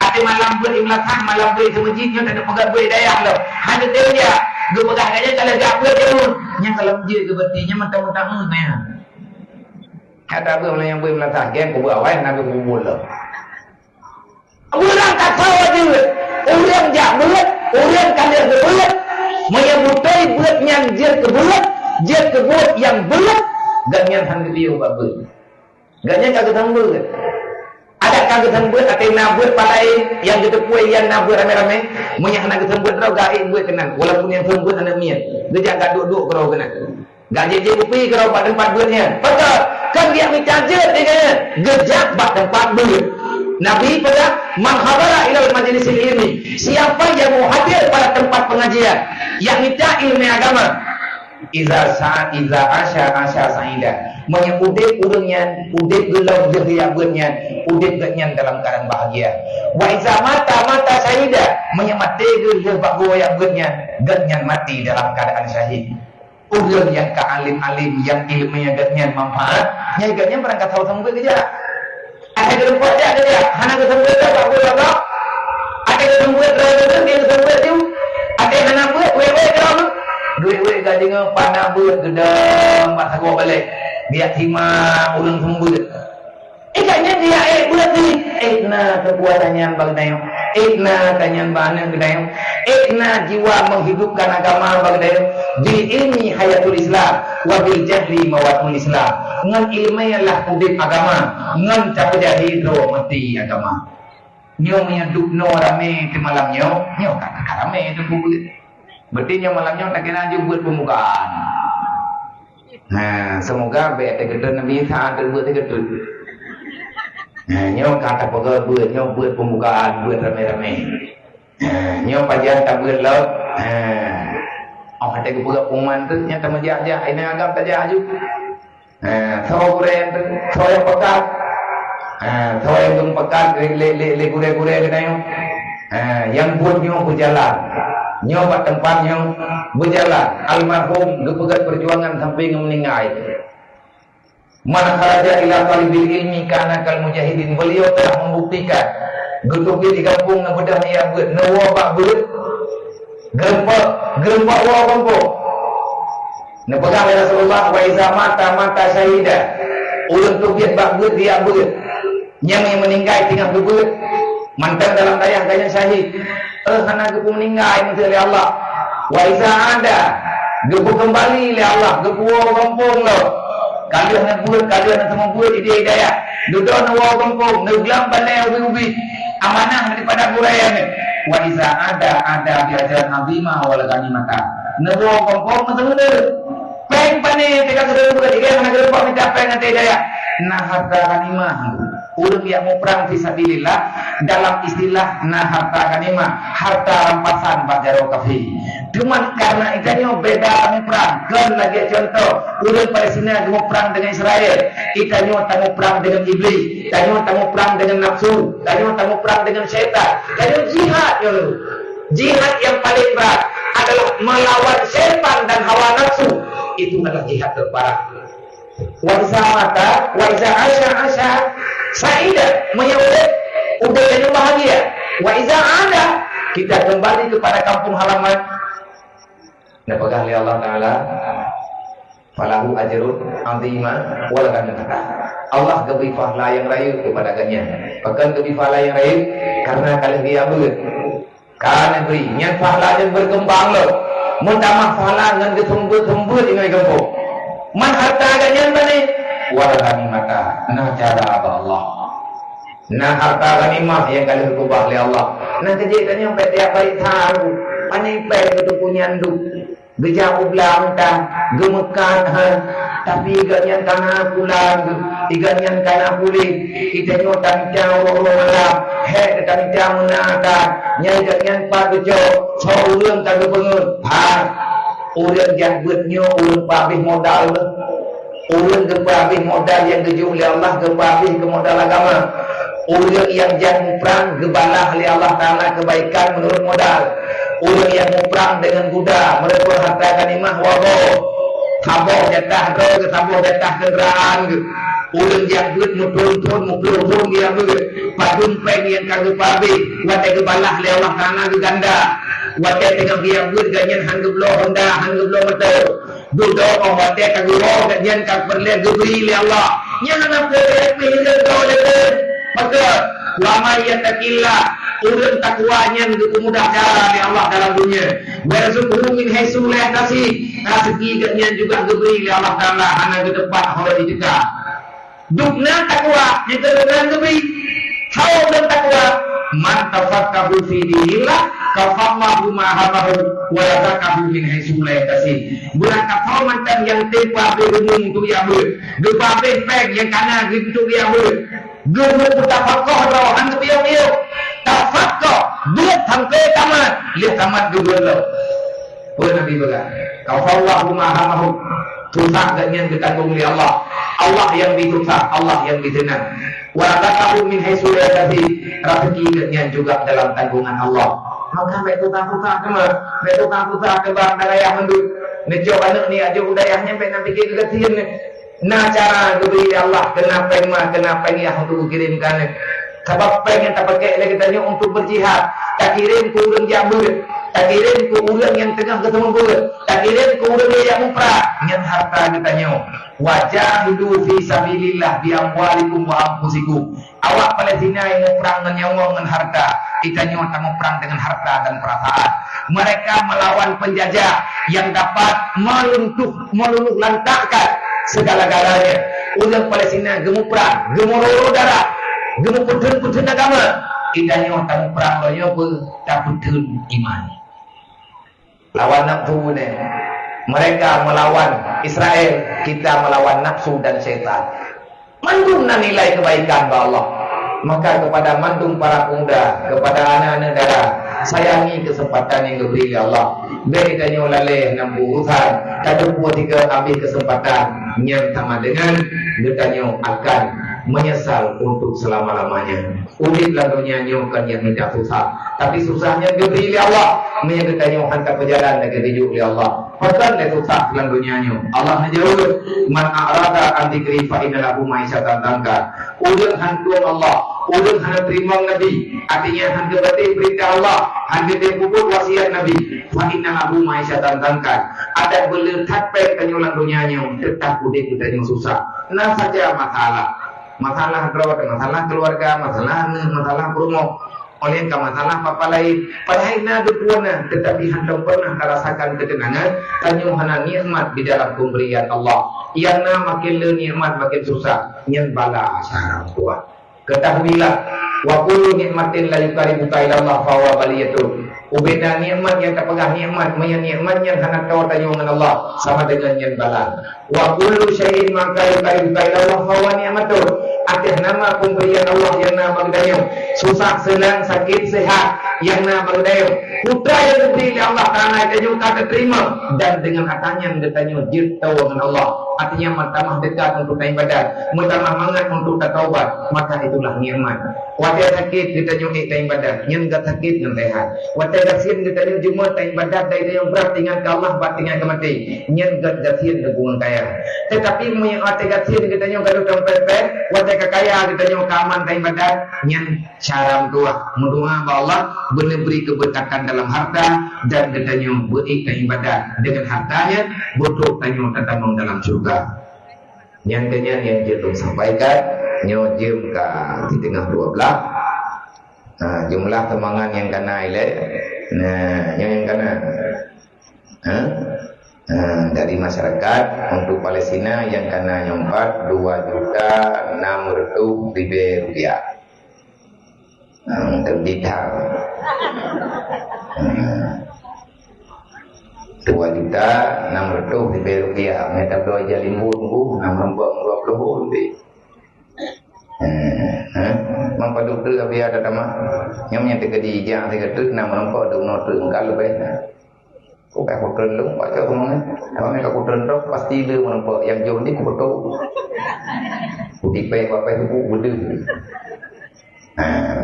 ada malam buat imlatan, malam buat masjidnya ada pegang buat dayah lo. Hanya dia, gue pegang aja kalau gak buat dia pun. Yang kalau dia kebertinya mentang-mentang ya. Kata gue mulai yang buat imlatan, geng gue buat awal nabi kumpul lo. Orang tak tahu juga, orang jahat, orang kalian kebelet, menyebutai buat yang dia kebuat yang belet, gak nyantan dia ubah belet. Gak nyantan kebuat. Ada kagetan buat atau nabut palai yang kita puai yang nabut rame-rame munyak nak kesembut rau gaib buat kenal walaupun yang sembut anak mian dia jaga duduk kerau kenal gak jeje upi kerau pada tempat buatnya betul kan dia micajet dia kaya gejak bak tempat buat Nabi pada menghabara ilal majlis ini siapa yang mau hadir pada tempat pengajian yang minta ilmu agama iza asya saida menyebut urangnya udit gelau dia buatnya udit ganyan dalam keadaan bahagia wa iza mata saida menyemati gelau bahagia yang buatnya ganyan mati dalam keadaan syahid. Urang yang alim yang ilmunya ganyan manfaat nyai ganyan berangkat tahu sama gue kerja ada gelempot aja dia hana kesembut apa gue apa ada kesembut dia kesembut tu ada hana buat wewe kerana duit gaji ngau panah buat gedang masa gua balik biar terima ulang sembut ikannya dia buat ni na kekuatannya bagdayo na kanyan banang bagdayo na jiwa menghidupkan agama bagdayo bil ilmi hayatul Islam wa bil jahli mawatul Islam ngan ilmu lah udip agama ngan tak jadi do mati agama nyo menyaduk no rame di malam nyo kata rame itu buat berarti malamnya tak kena aja buat pembukaan. Nah, semoga bete gedon Nabi Isa ada buat gedon. Nyo kata pegawai buat, nyo buat pembukaan, buat rame-rame. Nyo pajian tak buat laut. Oh, ada ke pegawai pengumuman tu, yang tak menjajah, ini agam tak jaju. Thau kuren tu, thau yang pekat. Thau yang belum pekat, le kure-kure ke tayo. Yang buat nyo berjalan. Nyo buat tempat nyo berjalan. Almarhum, kepegat perjuangan sampai meninggal. Man kharaja ila talibil ilmi kana kal mujahidin. Beliau telah membuktikan getupi di kampung na bedah ia buat nawa bak buat gerempak wa kampo na pegang Rasulullah wa iza mata syahida ulun tu biat bak buat dia buat yang meninggal tinggal buat mantan dalam tayang kanya syahid kana gepu meninggal mesti oleh Allah wa iza ada gepu kembali oleh Allah gepu wa kampung lo kalian nak buat, kalian nak semua buat ide hidayah. Duduk nak wau kampung, nak gelam pandai ubi-ubi. Amanah daripada burayan ni. Wa iza ada biajaran azimah wal ghanimata. Nak wau kampung macam mana? Peng pandai tekan sudah buat ide mana gerempak minta peng nanti hidayah. Nah harta ghanimah. Urang yang mau perang fisabilillah dalam istilah nah harta ghanimah, harta rampasan bajaro kafi. Cuma karena ikannya beda kami perang. Kan lagi contoh, urang Palestina mau perang dengan Israel, ikannya tamu perang dengan iblis, ikannya tamu perang dengan nafsu, ikannya tamu perang dengan syaitan. Ikannya jihad ya lu. Jihad yang paling berat adalah melawan syaitan dan hawa nafsu. Itu adalah jihad terparah. Wa iza mata, wa iza asya Sa'idah menyambut udahnya bahagia. Wa iza ada kita kembali kepada kampung halaman. Nah pegang oleh Allah Taala. Falahu ajrun azima wal ghanimah. Allah beri pahala yang raya kepada kalian. Bahkan beri pahala yang raya karena kalian dia buat. Karena beri yang pahala yang berkembang lo. Mentamah pahala dengan kesembut-sembut ini kampung. Man harta kalian bani wal ghanimah. Nah cara Allah. Nah harta ghanimah yang kalian berubah oleh Allah. Nah kejadiannya sampai tiap hari tahu. Panipay itu punya nduk. Gejauh belantang, gemekan, tapi iganyan tanah pulang, iganyan tanah puling, kita nyotan jauh malam, kami jauh menata, nyai iganyan padujo, seorang kami pengen, orang yang buatnya, orang pabih modal, orang kepabih modal yang kejuh oleh Allah, kepabih ke modal agama, orang yang jangan perang, kebalah oleh Allah Ta'ala kebaikan menurut modal. Orang yang perang dengan kuda, mereka harta ghanimah wago, tabur jatah ke tabur jatah kenderaan ke. Orang yang duit mupelun dia ke. Padun peng yang kagak pabe, wadah kebalah le Allah Taala ke ganda. Wadah tengah dia duit ganyan hanggublo honda, hanggublo motor. Dudo ko wadah kagak ro ganyan kag perle gebri le Allah. Yang nak perle pilih do le. Maka wa yattaqillah urang takwanya untuk mudah jalan oleh Allah dalam dunia. Bersyukur min haitsu la yahtasib. Rezeki ganyan juga diberi oleh Allah Taala hanya ke depan orang dijeka. Dukna takwa yang terdengar diberi. Tahu dan takwa man tafakkahu fi dinillah kafallahu ma hamahu wa yazakahu min haitsu la yahtasib. Bulan kafal mantan yang tepa berumum tu ya ber. Depa peng yang kana gitu ya ber. Guru tafakkah rohan kebiau-biau. Tafakkah buat sampai tamat. Lihat tamat guru lo. Pun Nabi berkata, kafallahu ma'amahu. Tusak ganyan ditanggung oleh Allah. Allah yang ditusak, Allah yang ditenang. Wa razaqahu min haitsu la yahtasib. Rezeki ganyan juga dalam tanggungan Allah. Maka baik tukang-tukang kemar, baik tukang-tukang ke bang darayah mendut. Nejo anak ni aja udayahnya sampai nak fikir kekasihan ni. Nah cara diberi Allah kenapa yang untuk kirimkan sebab pengen tak pakai lagi tanya untuk berjihad tak kirim ke orang jabur tak kirim ke orang yang tengah ketemu ber tak kirim ke orang yang mumprah yang harta ditanya wajah hidup fi sabilillah bi amwalikum wa anfusikum awak Palestina yang perang dengan nyawa dengan harta ditanya kamu perang dengan harta dan perasaan mereka melawan penjajah yang dapat meluluh lantakkan segala-galanya. Ulang Palestina gemuk perang, gemuk darah, gemuk putun agama. Idahnya tamu perang loyo pun tak putun iman. Lawan nafsu ni. Mereka melawan Israel, kita melawan nafsu dan syaitan. Mana nilai kebaikan ba Allah? Maka kepada mandung para pemuda, kepada anak-anak dara, sayangi kesempatan yang diberi oleh Allah. Beri tanya laleh nampu urusan, kata buat tiga ambil kesempatan yang sama dengan bertanya akan menyesal untuk selama-lamanya. Udiplah dunia nyokan yang tidak susah, tapi susahnya diberi oleh Allah. Menyertanya hantar perjalanan lagi dijuk oleh Allah. Pasal dia susah dalam dunianya. Allah menjawab, man a'rada an dzikri fa inna lahu ma'isyatan dangka. Udah hantu Allah, udah hanya terima Nabi. Artinya hanya berarti perintah Allah, hanya dia pupuk wasiat Nabi. Fa inna lahu ma'isyatan dangka. Ada boleh tapek kanyulang dunianya, tetap udah kita yang susah. Nah saja masalah keluarga, masalah rumah. Oleh karena masalah apa lain, padahal nak berpuana, tetapi hendak pernah merasakan ketenangan, kanyu hana nikmat di dalam pemberian Allah. Yang na makin le nikmat makin susah, yang bala asara kuat. Ketahuilah, wa kullu nikmatin la yukaribuka ila Allah fa huwa baliyatu. Ubeda nikmat yang terpegang nikmat, nikmat yang hendak kau tanya dengan Allah sama dengan yang bala. Wa kullu syai'in ma yukaribuka ila Allah fa huwa ni'matu. Akhir nama pemberian Allah yang nama berdaya, susah, senang, sakit, sehat yang nama berdaya. Putra yang diberi oleh Allah karena itu kata terima, dan dengan katanya bertanya jirta dengan Allah. Artinya bertambah dekat untuk ibadat, bertambah mangat untuk taubat, maka itulah nikmat. Wajah sakit kita nyuki ibadat, yang enggak sakit yang sehat. Wajah gasin kita nyuki jumlah ibadat dari yang berat dengan ke Allah, bat dengan ke mati. Yang enggak gasin hubungan kaya. Tetapi yang wajah gasin kita nyuki kalau tempat wajah kekaya kita nyuki aman ibadat, yang cara doa mendoa bahwa Allah beri keberkatan dalam harta dan kita nyuki beri ibadat dengan hartanya butuh tanyo tatamang dalam surga. Yang kenyang yang jetung sampaikan nyojim ke di tengah 12 jumlah temangan yang kena ile yang kena dari masyarakat untuk Palestina yang kena nyompat 2.600.000 rupiah terbitang 2.600.000 rupiah. Mereka doa jadi murung, nama rembang 20 lebih. Mampu duduk tapi ada nama. Yang tiga dijang tiga tu, nama nampak tu notu kalau baik. Kau terlung baca kemana? Kalau mereka terlung pasti dia nampak yang jauh ni kau betul. Putih pay apa itu budu.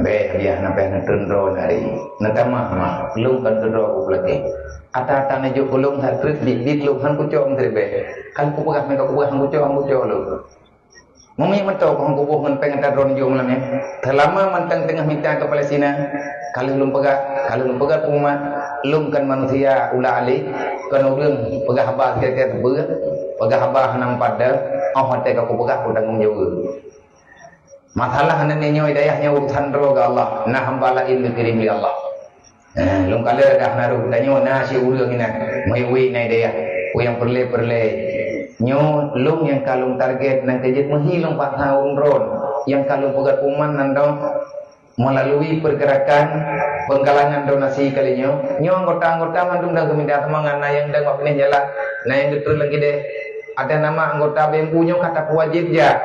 Biar nampak nak terlung hari. Nanti mah belum kan terlung lagi. Ata na jo kulong sa trip di lo han ku chong trebe kan ku pagah me ku pagah ku chong lo mami mato ko ku boh man peng ta ron jo malam selama mantang tengah minta ke Palestina kalau belum pagah umat lum kan manusia ula ali kan urang pagah haba kira-kira ber pagah haba hanam pada hote ka ku pagah ku tanggung jawab masalah hanan nyo hidayahnya urusan ro ga Allah nah hamba la in kirim li Allah lung kala dah naruh tanya nasi urang ina mai wi nai dia yang perle nyo lung yang kalung target nang kejet menghilung 4 tahun ron yang kalung pegat uman nandong melalui pergerakan penggalangan donasi kalinya nyo anggota mandung dah keminta semangat na yang dah ngapne jalan na yang betul lagi deh ada nama anggota bempunya kata wajib ja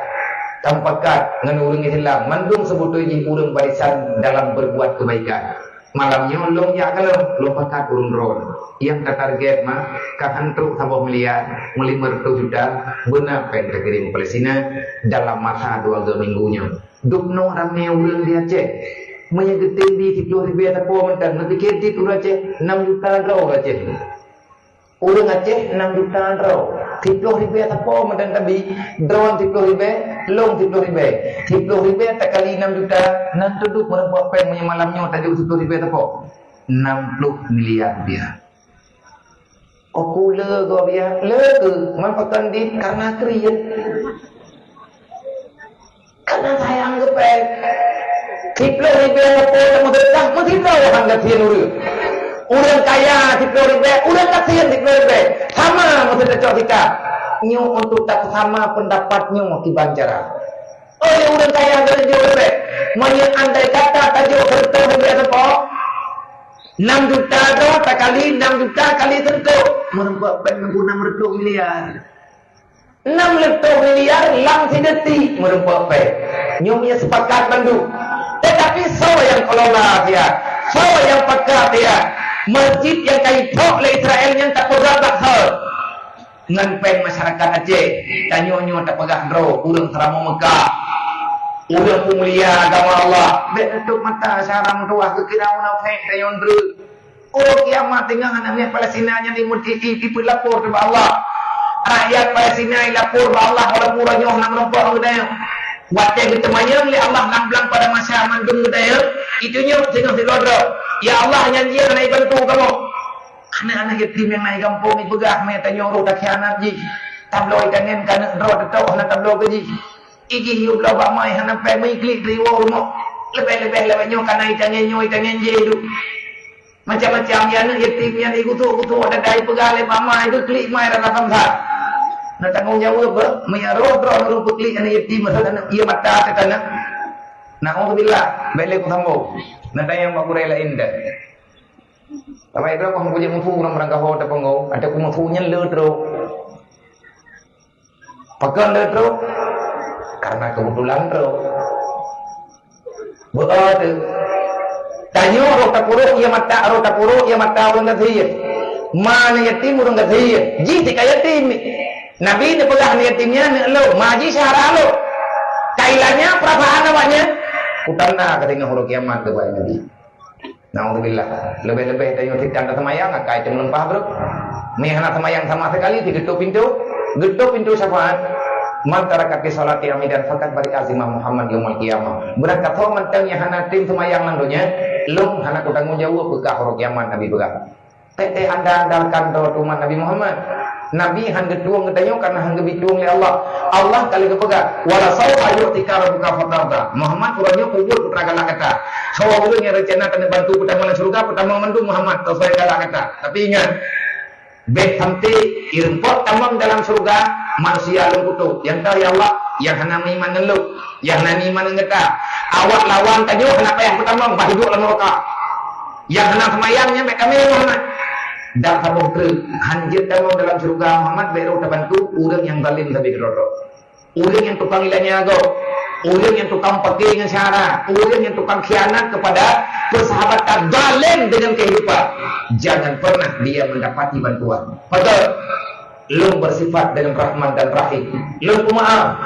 tampakat ngan urang Islam mandung sebutui urang barisan dalam berbuat kebaikan malamnya long ya kalau long pakat urun ron yang target mah kahantu sabah miliar 500 juta benar pen kirim Palestina dalam masa 2 minggunya dukno ramai urang dia cek menyegeting di 10.000 tapo mentan nanti kedi Aceh 6 juta raw Aceh urang Aceh 6 juta raw 10.000 tapo mentan tabi drone 10.000 long 10.000 tak kali 6 juta nan duduk merempuak pen malamnya tajuk 10.000 tapo 60 miliar rupiah aku le go biar le ke manfaatkan di karena krian karena sayang ke pen 10.000 tapo mau datang mesti tahu harga tian urang kaya 10.000 urang kasihan 10.000 sama mesti cocok kita nyo untuk tak sama pendapatnya akibat cara. Oh yang udah kaya dari jauh lebih, banyak andai kata tajuk serta lebih apa? 6 juta tu tak kali 6 juta kali serta merempat pen 600 miliar. 600 miliar lang si detik merempat pen. Nyo punya sepakat bandu Tapi siapa yang kelola dia? Siapa yang pakai dia? Masjid yang kai tok le Israel yang tak pegang tak hal. Ngan pen masyarakat Aceh, tanyo-nyo tak pegang dro, urang teramo Mekah. Urang mulia agama Allah. Bet tutup mata sarang tuah ke kira munafik tayon dru. Oh kiamat tinggal anak Palestina nya di lapor kepada Allah. Rakyat Palestina lapor kepada Allah orang murahnya nang rompok ngedaya. Wate getemayang li Allah nang belang pada masa mandung ngedaya. Itunya tengah dilodro. Ya Allah nyanyi naik bantu kamu. Anak-anak yatim yang naik kampung ni begah me tanya orang tak khianat ji. Tabloid kangen kana dro tetau nak tablo ke ji. Iki hiu blau bak mai hana pe mai klik riwo rumah. Lebih-lebih lewatnya kana itangen je tu. Macam-macam yang yatim yang ikutu ada dai pegale mama itu klik mai rata bangsa. Nak tanggung jawab apa? Menyaro dro klik anak yatim masalah ia mata tetana. Nauzubillah, bele ku thambo. Nak tanya mak kurai lain dah. Apa itu aku punya mutu orang merangkah ho tapangau, ada ku mutunya le dro. Pakan le dro. Karena kebetulan dro. Betul. Tanyo orang tapuro ia mata orang gathia. Mana yatim orang gathia. Ji tika yatim. Nabi ni pegang yatimnya ni lo, maji syahara lo. Kailanya perasaan namanya. Kutana ketika huruf kiamat tu baik Nabi. Nauzubillah. Lebih-lebih tanyo tidak semayang kai cuma lempah bro. Ni anak semayang sama sekali di gedung pintu syafaat. Mantara kaki salat amidan fakat bari azimah Muhammad yaumul qiyamah. Berangkat ho mantang yang hana tim semayang nandonya, lum hana ku tanggung jawab bekah huruf kiamat Nabi bekah. Tete anda andalkan doa tuman Nabi Muhammad. Nabi han getuang getanyo karena han gebituang le Allah. Allah kali kepegah wala saufa yu'tika rabbuka fatarda. Muhammad urangnya kubur putra galak kata. Sawa urang yang rencana kena bantu pertama surga pertama mandu Muhammad tau saya galak kata. Tapi ingat bet sampai irempot tamam dalam surga manusia lungkutu. Yang tahu ya Allah yang hana iman ngeluk, yang hana iman ngeta. Awak lawan tanyo kenapa yang pertama hidup dalam neraka. Yang hana semayangnya mek kami Muhammad. Dan sabung truk hanjir tamam dalam surga Muhammad baru terbantu urang yang zalim tapi kerodo. Urang yang tukang ilanya go. Urang yang tukang pakai dengan syarat, urang yang tukang khianat kepada persahabatan zalim dengan kehidupan. Jangan pernah dia mendapati bantuan. Betul. Lu bersifat dengan Rahman dan Rahim. Lu pemaaf.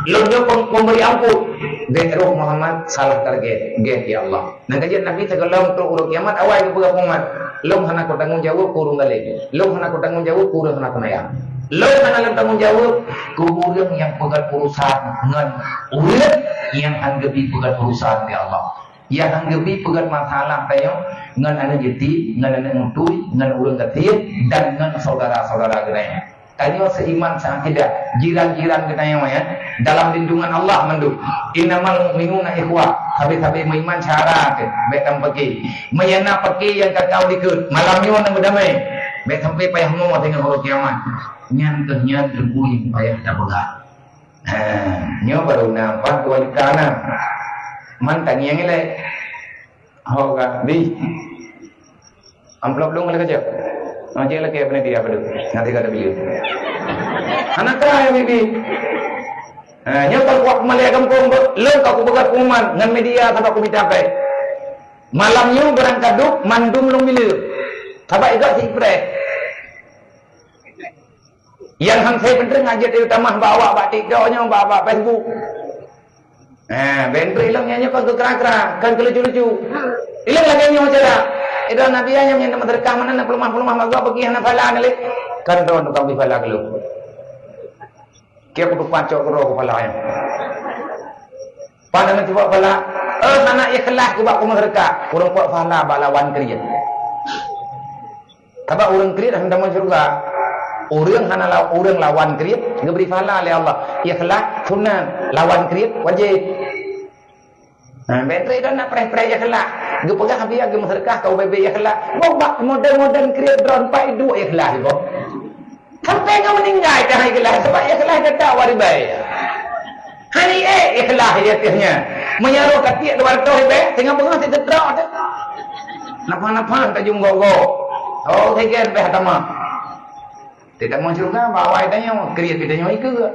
Lu pemberi ampun. Roh Muhammad salah target. Ya Allah. Nah kajian Nabi tegalam untuk urut kiamat awal ke pegah umat. Lu hana ko tanggung jawab kurung galek. Lu hana ko tanggung jawab kurung hana temayang. Lu hana tanggung jawab kurung yang pegat urusan dengan urut yang anggebi pegat urusan ya Allah. Yang anggebi pegat masalah tayo ngan anak jeti, ngan anak ngutui, ngan urang gatir dan ngan saudara-saudara genaya. Tanyo seiman seakidah, jiran-jiran genaya ya. Dalam lindungan Allah mandu. Innamal mu'minuna ikhwah. Habis-habis meiman cara ke, betam pergi. Mayana pergi yang kakau dikut. Malamnya nang berdamai. Bet sampai payah mau dengan hari kiamat. Nyan bui payah tak belah. Nyo baru nampak dua kana. Mantan yang ile. Hoga di. Amplop dong lagi kerja. Nanti lagi apa dia apa dulu? Nanti kata beliau. Anak kaya bibi. Nyokap kuat malia kampung, leng kau begat kuman dengan media sampai aku minta apa? Malamnya berangkat duk mandum long milu. Sampai ikut si pre. Yang hang saya bener ngajak di utama bawa bak TikToknya, bawa Facebook. Bentuk ilangnya kan kekera-kera, kan kelucu-lucu. Ilang lagi yang macam dah. Itu Nabi yang nama terkah mana nak pelumah-pelumah magua pergi hana fala nalik. Kan don tukang di fala kelu. Kia putu pancok kero fala yang. Pada nanti buat fala, sana ikhlas ku bak mereka. Urang buat fala balawan kerja. Kaba urang kerja hendak masuk surga. Urang hana urang lawan kerja, ngeberi fala oleh Allah. Ikhlas sunnah, lawan kerja wajib. Bentuk itu nak pray-pray ikhlas. Gue pegang habis gue masyarakat kau bebe ikhlas. Bak modern create drone pai dua ikhlas kau. Sampai kau meninggal dah ikhlas sebab ikhlas dia tak waribai. Hari ikhlas dia tiahnya. Menyaruh katiak luar tu be, tengah pegang tidak drone tu. Napa-napa tak jumpa go. Oh, tiga be hatama. Tidak mau surga bawa itanya create itanya ikut.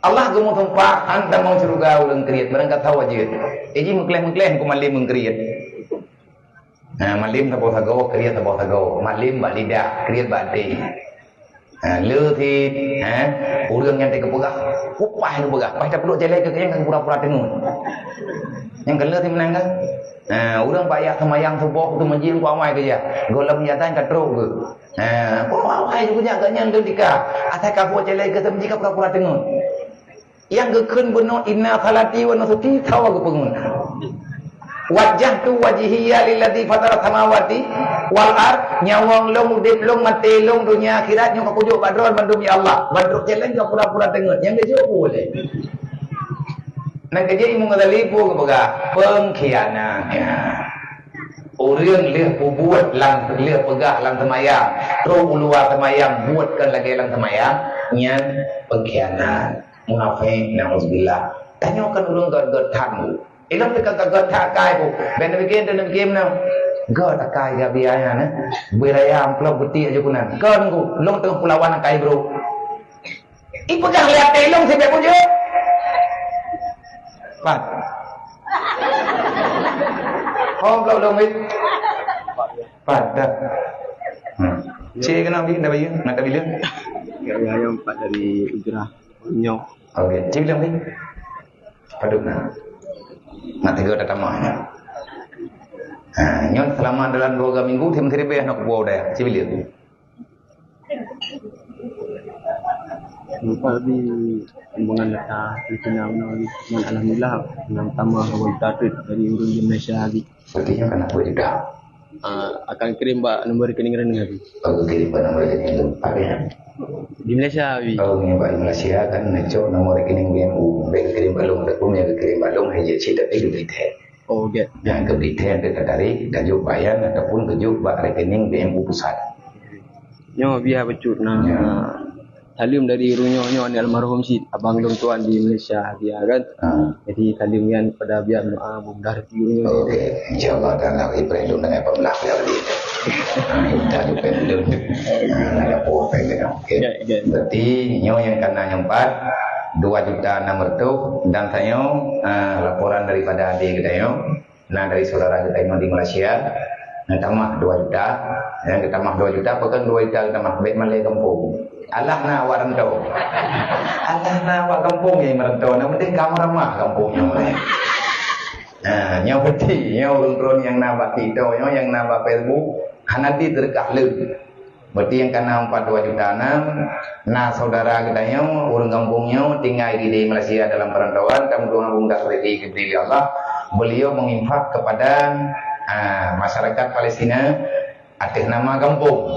Allah gemu tempat anta mau surga ulang kriat mereka tahu aja. Eji mengkleh ku malim mengkriat. Nah, malim tak boleh gaul kriat tak boleh gaul. Malim bak lidah kriat bak di. Lu thì ulang yang tega pegah. Upah lu pegah. Pas dah perlu jelek ke yang pura-pura tenun. Yang kena thì menang kan. Ulang bayar semayang subuh tu menjil ku amai ke ya. Golam nyata yang katruk ke. Ku amai juga jangan ketika atas kafu jelek ke semji ka pura-pura tenun. Yang gekun benar inna salati wa nusuki tawa ke pengun. Wajah tu wajhiya lilladzi fatara samawati wal ard nyawang long udip long mati long dunia akhirat nyong kujuk badron bandum ya Allah. Badruk jalan ke pura-pura tengun. Yang kejo boleh. Nak kerja imu ngadalipu ke pegah pengkhianat. Orang lihat buat lang lihat pegah lang semayang. Terus luar semayang buatkan lagi lang semayang. Nyan pengkhianat. Munafik, na'udzubillah. Tanyakan ulun god tamu. Ilam dekat god tak kai bu. Ben demikian nam. God tak kai ga biaya na. Berayam pulau beti aja kunan. Kon ku long tengah pulauan kai bro. Pegang lihat telong sampai pun je. Pat. Oh kau long it. Pat dah. Cik kenapa ni? Dah bayar? Nak tak bila? Ya, yang 4 dari Ujrah. Nyok. Okey, cik bilang ni. Paduk nak. Nak tengok datang mana. Nyon selama dalam 2 minggu tim teribeh nak buat dah. Cik bilang. Lupa di hubungan data di Penang dengan alhamdulillah dengan tambah awal target dari urun di Malaysia lagi. Sepertinya kan aku juga. Akan kirim mbak nombor rekening rekening lagi. Aku kirim nombor rekening apa? Di Malaysia abi. Kalau ni Pak Malaysia kan necok nomor rekening BNU, baik kirim balong dak punya kirim balong hanya cetak itu berita. Oh okey. Yang ke berita yang kita tarik gajuk bayan ataupun gajuk bak rekening BNU pusat. Nyo biar becut nah. Talim dari runyo ni almarhum si abang dong tuan di Malaysia dia kan. Jadi talimnya pada biar doa mudah runyo. Okey, insyaallah dan lagi perlu dengan pembelah lagi. Kita juga belum ada apa dengan. Berarti nyo yang kena yang 4 2.600.000 dan saya laporan daripada adik kita yo. Nah dari saudara kita yang di Malaysia. Nah tambah 2 juta. Yang kita tambah 2 juta pekan 2 juta kita tambah baik Malay kampung. Allah na awak rentau. Allah na awak kampung yang merentau. Nak penting kamu ramah kampungnya mulai. Nyo beti, nyo urun yang nambah TikTok, nyo yang nambah Facebook, hanati terkah leu. Berarti yang kena 4 juta 6. Nah saudara kita nyo urun kampungnya tinggal di Malaysia dalam perantauan, kamu bungkas rezeki kepada Allah. Beliau menginfak kepada masyarakat Palestina atas nama kampung.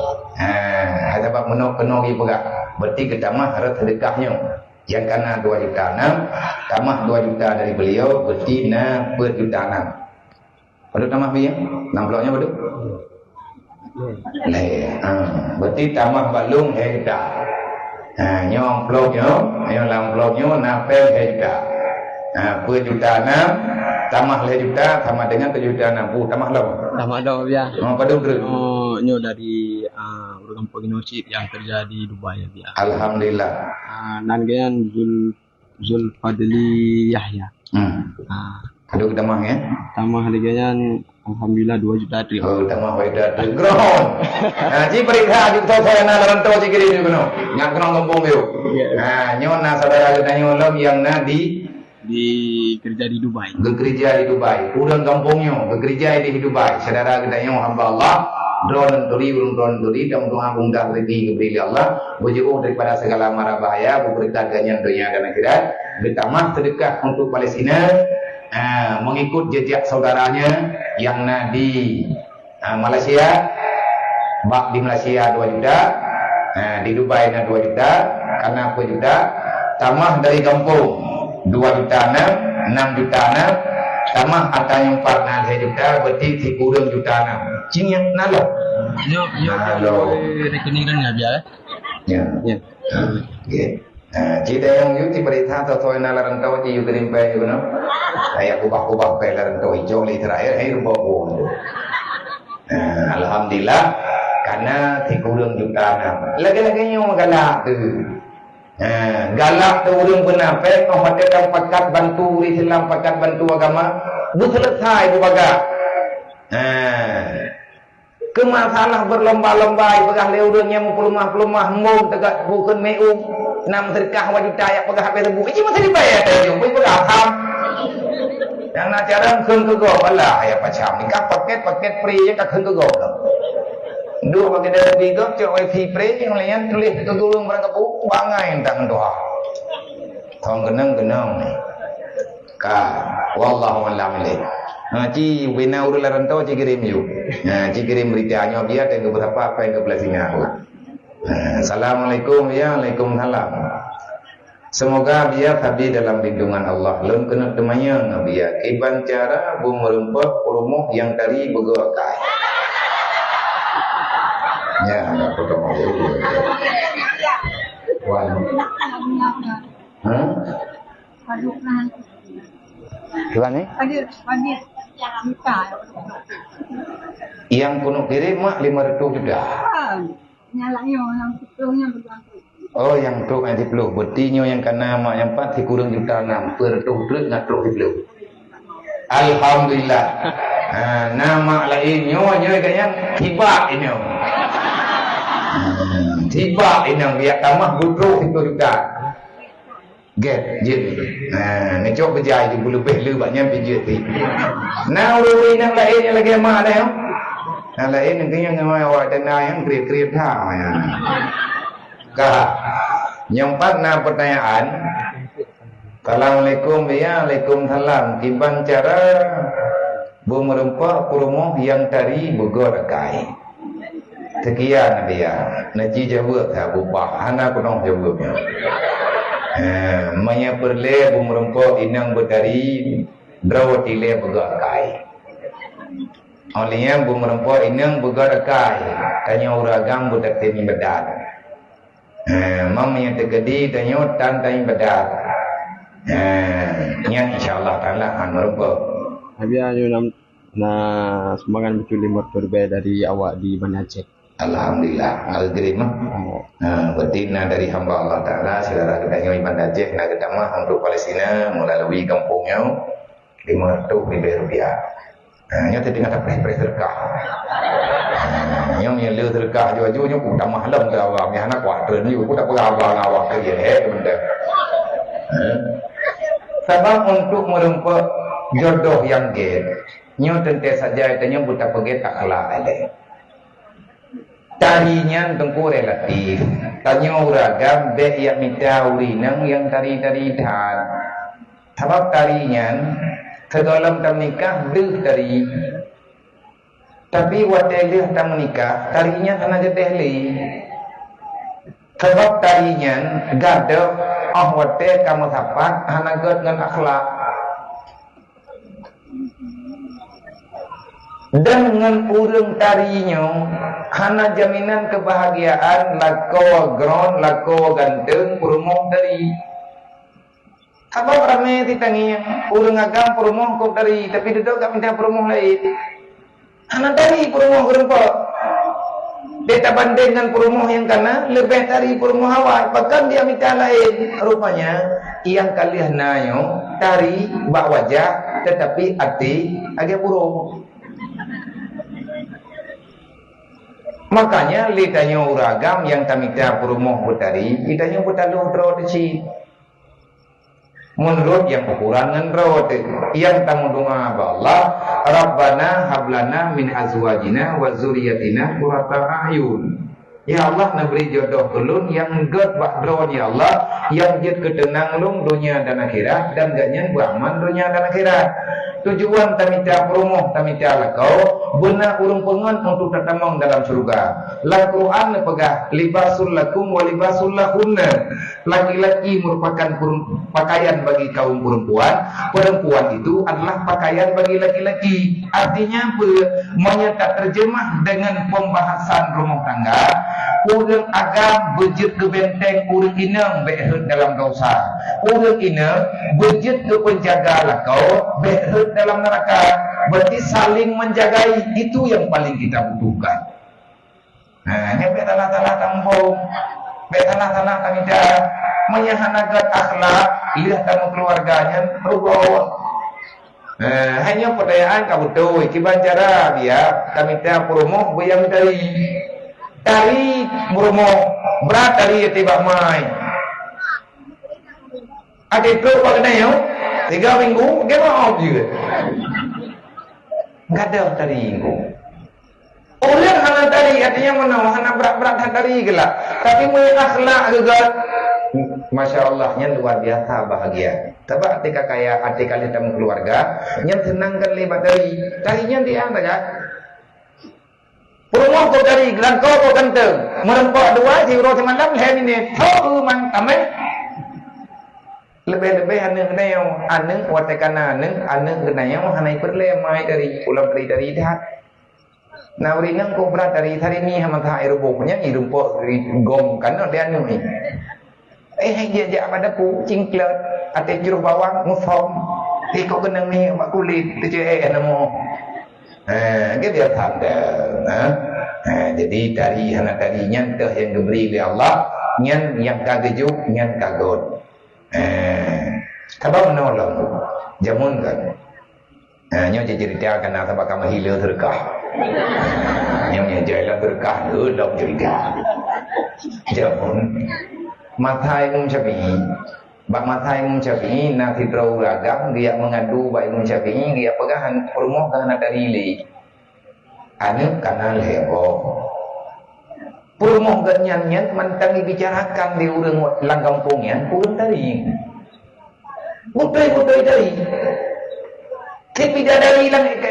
Ada bab menok-menok ibu gak. Berarti kita mah harus sedekahnya. Yang kena 2 juta 6, tambah 2 juta dari beliau, berarti na per juta 6. Padahal tambah biaya? 60-nya betul? Berarti tambah balung hektar. Nyong bloknya, nyong lang bloknya napel hektar. Per juta 6, tambah le juta sama dengan 7 juta 6. Tambah lo. Tambah dong ya. Padahal betul. Nyo dari orang kampung Indonesia yang kerja di Dubai ya. Alhamdulillah. Nangan Zul Fadli Yahya. Aduh kita mah ya. Tambah harganya alhamdulillah 2 juta tri. Oh, tambah beda tri. Ground. Ji periksa di saya na rantau ji kiri ni kuno. Yang kena kampung biru. Nyon na saudara kita nyolong yang na di kerja di Dubai. Bekerja di Dubai. Pulang kampungnya bekerja di Dubai. Saudara kita yang hamba Allah. Drone urun turi dan doa bungkar rezeki kepada Allah, berjauh daripada segala mara bahaya, berberkat ganyan dunia dan akhirat. Ditambah sedekah untuk Palestina, mengikut jejak saudaranya yang di Malaysia, bak di Malaysia 2 juta, di Dubai 2 juta, karena 2 juta, tambah dari kampung 2 juta 6 juta 6, tambah atau yang 4 juta, berarti si kurang juta 6. Cing yang nalo. Yo rekening kan enggak biar. Ya. Okey. Cita yang yuti berita atau soal nalar rantau ji yukirim pe you know. Saya kubah pe rantau hijau li terakhir hai rumbo. Alhamdulillah karena ti kurang juta 6. Lagi-lagi nyo magala tu. Galak tu urang penapek, kau matakan pakat bantu Islam, pakat bantu agama, selesai bu bagak. Ke masalah berlomba-lomba pegah leudanya pelumah-pelumah mung tegak bukan meung nam sedekah wanita yang pegah habis rebu ini masih dibayar tadi pun pegah ham yang nak cara keun ke go alah ya macam ni kah paket free yang keun ke go dua pakai dari bigo cok wifi free yang lain tulis itu tulung barang kepu bangai tak doa thong genang ni ka wallahu a'lam. Ci wina urut larantau ci kirim yuk. Ci kirim beritanya dia dan beberapa apa yang kebelah singa. Assalamualaikum ya, waalaikumsalam. Semoga biar habis dalam lindungan Allah. Lun kena temanya biar kiban cara bu merempah rumah yang tadi begokai. Ya, ada potong dulu. Wan. Gimana? Yang kuno kirim mak 500 sudah. Nyalanya yang peluhnya bergantung. Oh, yang tu yang 10. Bertinya yang kena mak yang 4 dikurang juta 6. Pertuh ngatruk 10. Alhamdulillah. Nama lainnya kayaknya hibah ini. Hibah ini biar tamah butuh itu juga. Get jin. Ni cok berjaya di bulu beh banyak pijit ni. Nah urui nang lain yang lagi mak dah. Nang lain yang kaya ngamai awak dana yang kriat-kriat dah. Kah. Yang 4 na pertanyaan. Assalamualaikum ya, waalaikumsalam. Kiban cara bu merempah kurumuh yang tadi begor kai. Sekian dia. Naji jawab tak bubah. Hana kunong jawabnya. Maya perle bumrempo inang berdari drawatile begakai. Olehnya bumrempo inang begakai. Tanya uragam budatini bedat. Mamanya tegedi tanya tan tanya bedat. Nya insyaallah taala an merempo. Habis ayo na semangat berculi motor dari awak di Banda Aceh. Alhamdulillah al-grimah. Betina dari hamba Allah Ta'ala saudara kedanya Iman Aceh nak kedama untuk Palestina melalui kampungnya 500 ribu rupiah. Nya tadi kata pres terkah. Nya le terkah jauh-jauhnya ku tak malam ke awak ni anak kuat ni ku tak berabang awak ke dia benda. Sebab untuk merempah jodoh yang gel. Nya tentu saja tanya buta pergi tak kelak ada. Tarinya tengku relatif. Tanya uragam be yang minta urinang yang tari-tari dah. Sebab tarinya sedalam tam nikah bil tari. Tapi watelah tam nikah tarinya kena jetehli. Sebab tarinya gada wate kamu sapat hana gad dengan akhlak. Dan dengan urang tarinya hana jaminan kebahagiaan lako gron lako ganteng purmoh dari apa ramai ditangi urang agam purmoh kok dari tapi duduk gak minta purmoh lain hana dari purmoh gerempa beta banding dengan purmoh yang kana lebih dari purmoh awal bahkan dia minta lain rupanya yang kalian nayo tari bak wajah tetapi hati agak purmoh. Makanya litanya uragam yang tamita purmoh butari, litanya butaluh drodeci. Menurut yang kekurangan rawat yang tamu doa Allah, Rabbana hablana min azwajina wa zuriyatina qurrata a'yun. Ya Allah naberi jodoh kelun yang god bak dron ya Allah yang jid ketenang lung dunia dan akhirat dan ganyan beraman dunia dan akhirat. Tujuan tamita promoh tamita lakau benar urung pengen untuk tertamang dalam surga. La Quran pegah libasul lakum wa libasul lahunna. Laki-laki merupakan pakaian bagi kaum perempuan. Perempuan itu adalah pakaian bagi laki-laki. Artinya apa? Menyata terjemah dengan pembahasan rumah tangga. Urang agam bejit ke benteng urang inang behet dalam dosa. Urang inang bejit ke penjaga lakau behet dalam neraka. Berarti saling menjagai itu yang paling kita butuhkan. Nah, ini betanah-tanah tambung, betanah-tanah tamida. menyahanagat akhlak lihat tamu keluarganya rubah. Hanya pertanyaan kamu tuh kiban cara biar kami tak promo bayang dari promo berat dari tiba mai ada itu pada yo 3 minggu dia mau juga nggak ada tadi minggu orang hana tadi artinya mana hana berat tadi gelak tapi mulai akhlak juga Masya Allah, yang luar biasa bahagia. Sebab ketika kaya hati kalian temu keluarga, yang senangkan lebat darinya dia saja. Purmo ko dari gelang ko kenteng, merempok dua si roti malam hari ini, tahu mang tamai. Lebih-lebih aneng watekana aneng kenanya hanai perlemai dari pulang dari dah. Nah, uringan ko berat dari ini hamata aeroboknya irumpok gom kan dia anu. Dia pada kucing klet ate jeruk bawang musom kok kena mi mak kulit tu namo dia dia tanda jadi dari anak tadinya teh yang diberi oleh Allah yang kagejuk yang kagot kabang nolong jamun kan nyo cerita kan apa kamu hilang terkah nyo jalan terkah ulang cerita jamun Mathai Imam Syafi'i, bak Mathai Imam Syafi'i nanti terau ragam dia mengadu bak Imam Syafi'i dia pegahan rumah kana darili. Anu kana lebo. Rumah ganyannya mentang dibicarakan di urang lang kampungnya, urang tadi. Butai dari.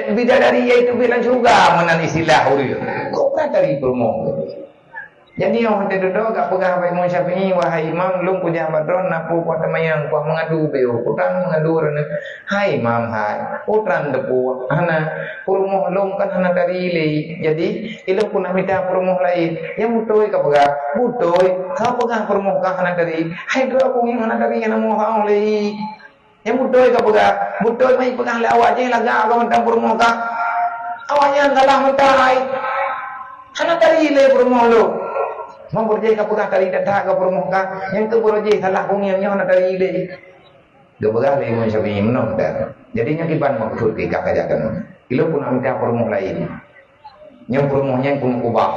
Bidadari yaitu bilang juga menan istilah urang. Kok dari rumah. Jadi orang terdodo gak pegang apa Imam Syafi'i wahai imam lung punya badron napu kuat mayang kuat mengadu beo putran mengadu rene hai imam hai putran depu hana purumuh lung kan hana dari li jadi ilu pun minta purumuh lain yang mutoi ka pegang mutoi kau pegang purumuh ka hana dari hai dua aku yang hana dari yang mau hang li yang mutoi ka pegang mutoi mai pegang le awak je laga ka mentang purumuh ka awaknya salah mentai hana dari le purumuh lu memperjai kapugah kali datang ke permuka yang tu berjai salah pungiannya nak dari ile gebegah le Imam Syafi'i menong dah jadinya kiban maksud ke kajakan ilo pun minta permuh lain yang permuhnya pun kubah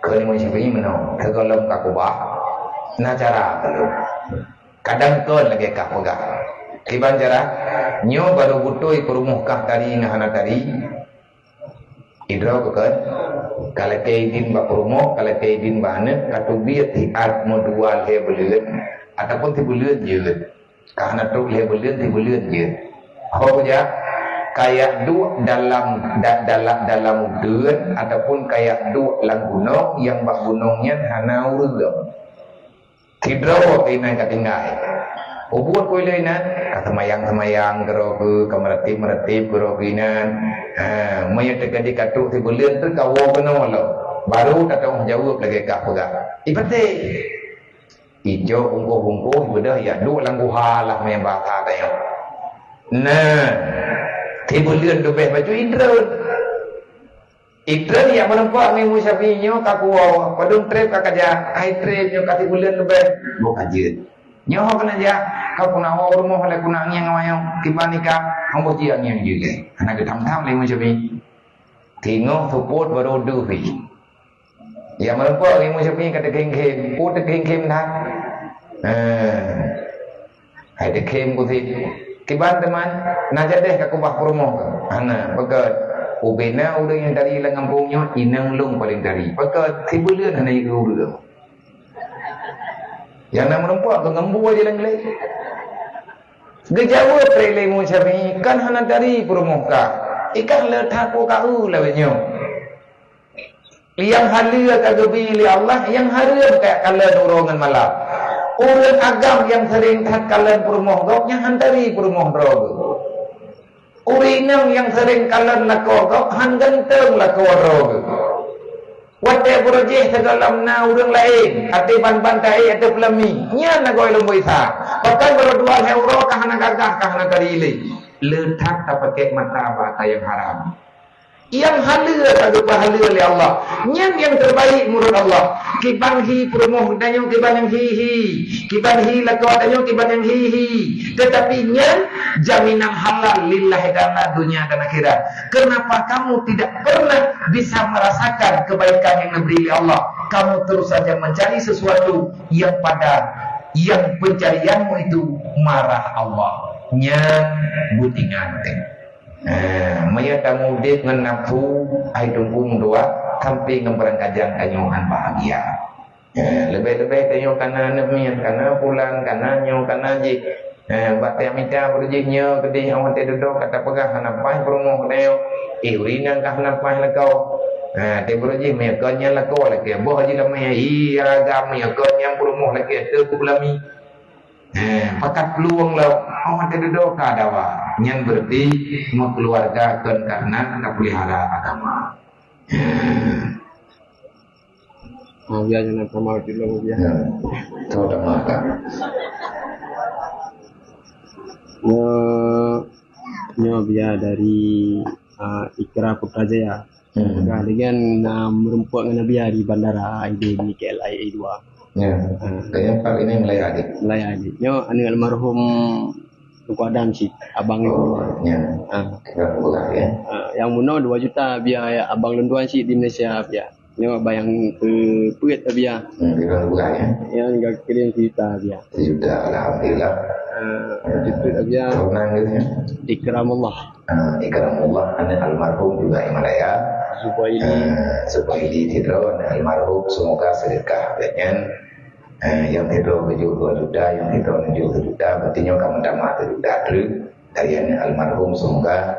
ke Imam Syafi'i menong kegalam ka kubah na cara kalau kadang kon lagi kapugah kiban cara nyo baru butoi permuh kah tadi ngahana tadi idro bukan kalau kaidin ba promo kalau kaidin bana katubiat hiat modual he belut ataupun ti belut je karena tu he belut ti belut je apa saja kayak du dalam udun ataupun kayak du lang gunung yang bak gunungnya hana urang tidro kainan katingai ubuat ko ilainan katamayang gero ke meretip gero kinan maya tegadi katuk ti bulian tu kawo beno lo baru tatong jawab lagi ka pega ibate ijo ungko bedah ya du langgu halah maya bahasa tayo nah ti bulian tu beh baju idra yang menempat ni musafinya kakuwa padung trip kakaja ai trip nyo kati bulian lebih bokajet nyoh kena ja kau kuna rumah le kuna ngiang ngawayong kibanika hambo ji ngiang juga anak ketam-tam le macam ni tengok support baru duhi ya merempak le macam ni kata geng-geng put geng-geng dah hai de kem kuthi kiban teman naja deh ka kubah rumah ana pegat ubena udah yang dari lang kampungnya inang lung paling dari pegat tibulian hana iku urang yang nak merempak ke ngembu aja lang-lang. Gejawa prele Imam Syafi'i kan hana dari permuka. Ikan letak ko kau lawenyo. Yang halia kagebi li Allah yang halia kayak kalian dorongan malam. Orang agam yang sering tak kalian permuka yang hantari permuka. Urinam yang sering kalian lakogok han ganteng lakogok. Wate berjih sedalam na urang lain ati ban-bantai ati pelami nya na goy lombo isa pakai berdua euro kahana gagah kahana karile letak tak pakai martabak yang haram yang hala pada pahala oleh Allah, yang terbaik menurut Allah. Kiban hi promoh danyo kiban yang kiban hi lakau danyo kiban yang tetapi yang jaminan halal lillahi karena dunia dan akhirat. Kenapa kamu tidak pernah bisa merasakan kebaikan yang diberi oleh Allah? Kamu terus saja mencari sesuatu yang pencarianmu itu marah Allah. Yang butingan maya tamu dek ngan nafsu ai tunggung doa sampai ngembarang kajang kanyuhan bahagia. Lebih-lebih tayo kana nemian kana pulang kana nyo kana ji batia minta berjihnya gede awan te duduk kata pegah kana pai promo tayo urina kana pai lakau te berjih me kanya lakau lagi boh ji lamai agam me kanya promo lagi te kulami pakat peluang lah awan te duduk kadawa yang berarti mengeluargakan karena pelihara agama. Biar jangan sama dulu biar. Tahu dah makan. Biar dari Ikra Putrajaya. Kemudian merumpuak dengan biar di bandara ID di KLIA 2. Ya. Kayaknya kali ini melayani. Melayani. Anu almarhum Tuku Adam sih, abang itu. Ya. Ya. Yang muno 2 juta biar abang lenduan sih di Malaysia biar. Bayang ke puit biar. Biar bulan ya. Yang enggak kirim kita biar. Sudah alhamdulillah. Itu biar. Senang gitu ya. Ikramullah. Ikramullah anak almarhum juga Himalaya. Subaili Tidro almarhum semoga sedekah dengan yang Tidro 2 juta, yang Tidro 7 juta, berarti kamu damat juta dari almarhum semoga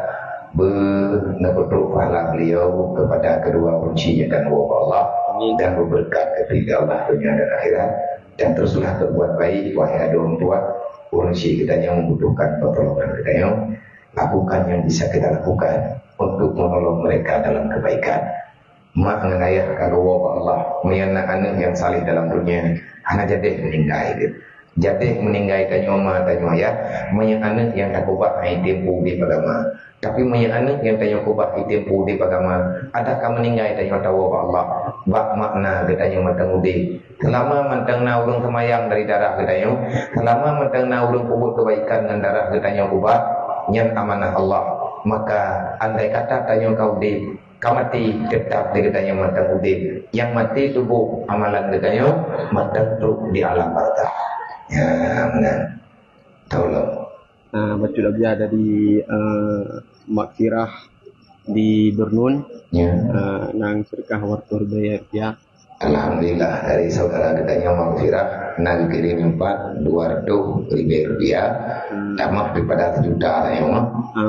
bernebutu pahala beliau kepada kedua kunci dan Allah dan berberkat kepada Allah dunia dan akhirat, dan teruslah berbuat baik wahai orang tua kunci kita yang membutuhkan pertolongan kita yang lakukan yang bisa kita lakukan untuk menolong mereka dalam kebaikan. Mak ngayah karo Allah meyanak-anak yang salih dalam dunia anak jadi meninggal gitu. Jadi meninggal tanya oma tanya ayah meyanak yang tak ubah tempu di agama. Tapi meyanak yang tanya ubah tempu di agama. Adakah meninggal tanya tahu Allah? Bak makna katanya matang udi. Selama matang na urang semayang dari darah katanya. Selama matang na urang kubur kebaikan dengan darah katanya ubah yang amanah Allah. Maka andai kata tanya kau di kamati tetap dikatanya matang udin, yang mati tubuh amalan dikatanya matang truk di alam barzah. Ya benar. Tolong. Betul dia dari Makfirah di Bernun. Ya. Nang serkah wartur bayar ya. Alhamdulillah dari saudara katanya Makfirah nang kirim 200 ribu rupiah. Tamak daripada 1 juta lah yang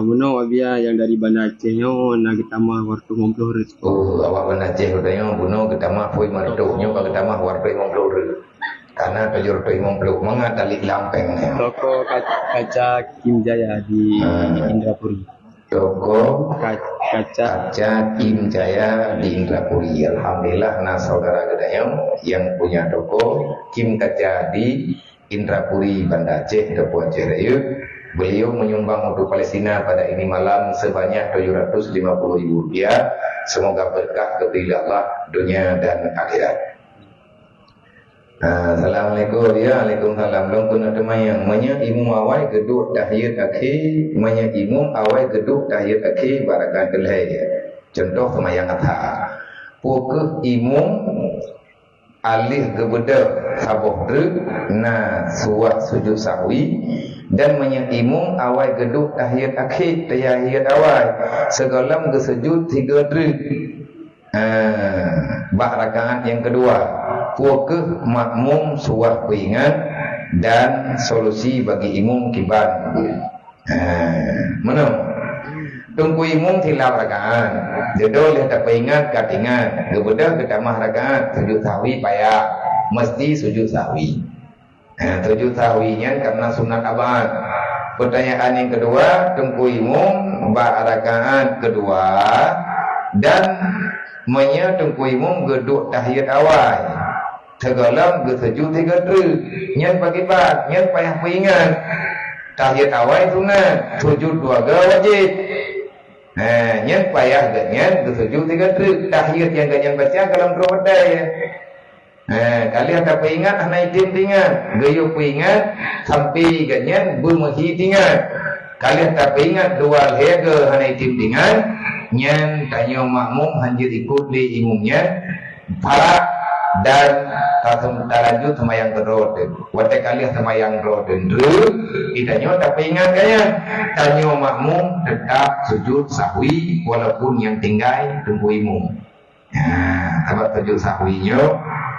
Muno abia yang dari Banda Aceh nyo nak kita mah wartu 50 ribu. Awak Banda Aceh katanya buno kita mah foi martuknya kalau kita mah wartu 50 ribu. Karena kajur tu 50 mengatali lampeng. Toko kaca Kim Jaya di Indrapuri. Toko kaca Kim Jaya di Indrapuri. Alhamdulillah nah saudara katanya yang punya toko Kim Kaca di Indrapuri Banda Aceh Kapuan Cerayut, beliau menyumbang untuk Palestina pada ini malam sebanyak 750 ribu rupiah. Semoga berkah kepada Allah dunia dan akhirat. Assalamualaikum ya, Waalaikumsalam. Long kuna temayang manya imum awai geduk tahiyat akhir, manya imum awai geduk tahiyat akhir barakatul hayy. Contoh temayang atha. Pukul imum alih gebeda saboh na suat sujud sahwi dan menyimum awal geduk tahiyat akhir tahiyat awal segala gesujud 3 bak rakaat yang kedua pukul makmum suat peringat dan solusi bagi imum kiban mana tunggu imum tilap rakaat jodoh dia tak ingat katingan gebeda ketamah rakaat sujud sahwi payah mesti sujud sahwi. Sujud sahwinya karena sunat abad. Pertanyaan yang kedua tunggu imum ba rakaat kedua dan menya tunggu imum geduk tahiyat awal segala gesujud 3 nyen bagi bat nyen payah ingat tahiyat awal sunat sujud 2 wajib. Nyen payah ganyan bersujud 3 truk tahiyat yang ganyan baca kalau terwadai ya. Kalian tak ingat hanai tim tingan gayuh ingat sampai ganyan bermehi tingan. Kalian tak ingat dua hega hanai tim tingan nyen tanya makmum hanjir ikut di imumnya para dan lanjut semayang kedua waktu kalian semayang kedua dendru itanya tak ingat ganyan tanya makmum tetap sujud sahwi walaupun yang tinggal tunggu imum. Sebab sujud sahwinya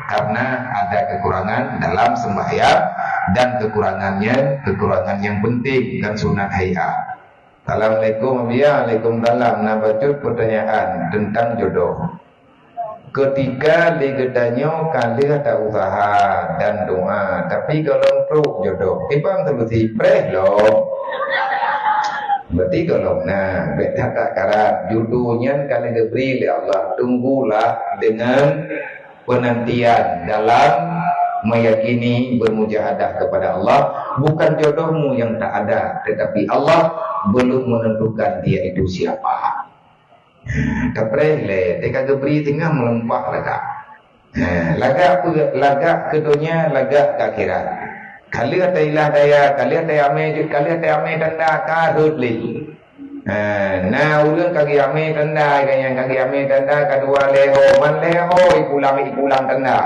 karena ada kekurangan dalam sembahyang dan kekurangan yang penting dan sunat hayat. Assalamualaikum Waalaikumsalam. Nah, baca pertanyaan tentang jodoh. Ketika digedanyo kali ada usaha dan doa, tapi kalau untuk jodoh, ibang seperti preh loh. Berarti kalau beta tak karat jodohnya kali diberi oleh Allah, tunggulah dengan penantian dalam meyakini bermujahadah kepada Allah. Bukan jodohmu yang tak ada, tetapi Allah belum menentukan dia itu siapa. Keprele, teka geberi tengah melempah lagak. Lagak kedunya, lagak ke akhirat. Kali kata ilah daya, kali kata ame tanda karut li. Nah, ulun kaki ame tanda, yang kaki ame tanda kedua leho, man leho ikulang tanda.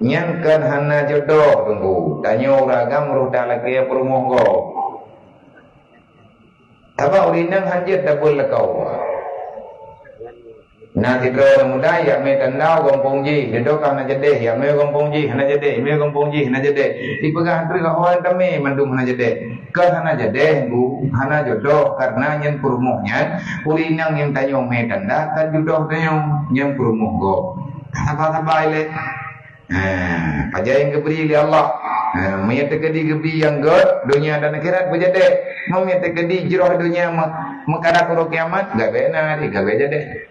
Nyangkan hana jodoh tunggu. Tanya uragam ruda lagi perumonggo. Apa urinang hanjir dabul lekau. Nah, kita muda ya me tandau gompong ji, dedo kana jede, ya me gompong ji, hana jede, me gompong ji, hana jede. Dipegang antri ka orang kami mandum hana jede. Ke hana jede, bu, hana jodoh karena nyen purumuhnya, urinang yang tanyo me tanda kan jodoh tanyo nyen purumuh go. Apa-apa ile. Aja yang keberi oleh Allah. Mayat tegedi gebi yang god dunia dan akhirat berjade. Mayat tegedi jiroh dunia mekada kuro kiamat gak benar, gak bejade.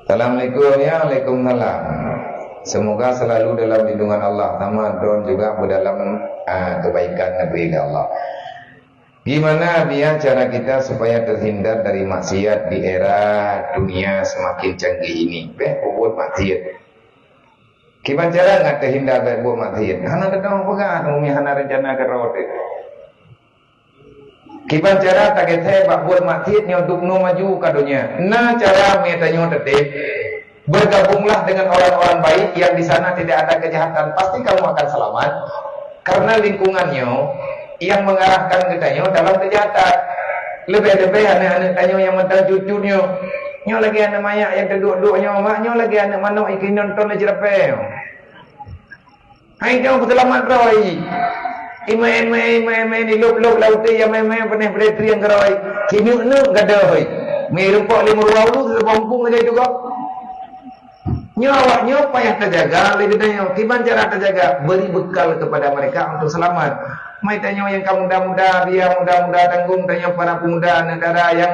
Assalamualaikum ya Waalaikumsalam. Semoga selalu dalam lindungan Allah, sama drone juga berdalam kebaikan Nabi Allah. Gimana biar cara kita supaya terhindar dari maksiat di era dunia semakin canggih ini? Buat maksiat. Gimana cara nggak terhindar dari buat maksiat? Hana datang pegang, umi hana rencana kerot. Gimana cara tak kita buat maksiat nyoduk no maju kadonya? Nah cara metanya tetap bergabunglah dengan orang-orang baik yang di sana tidak ada kejahatan, pasti kamu akan selamat karena lingkungannya yang mengarahkan kitanya dalam kejahatan. Lebih-lebih anak-anak tanya yang mentang cucunya, nyo lagi anak mayak yang kedua-duanya maknya lagi anak manuk ikin nonton aja repel. Hai kamu selamat roy. Ime ni lop lauti yang main pernah beretri yang keroy. Kini nu gadoy. Mirupok 5 ruang tu sepompong aja juga. Nyawanya payah terjaga, lebih tanya, gimana cara terjaga? Beri bekal kepada mereka untuk selamat. Mai tanya yang kamu muda-muda, dia muda-muda tanggung, tanya para pemuda negara yang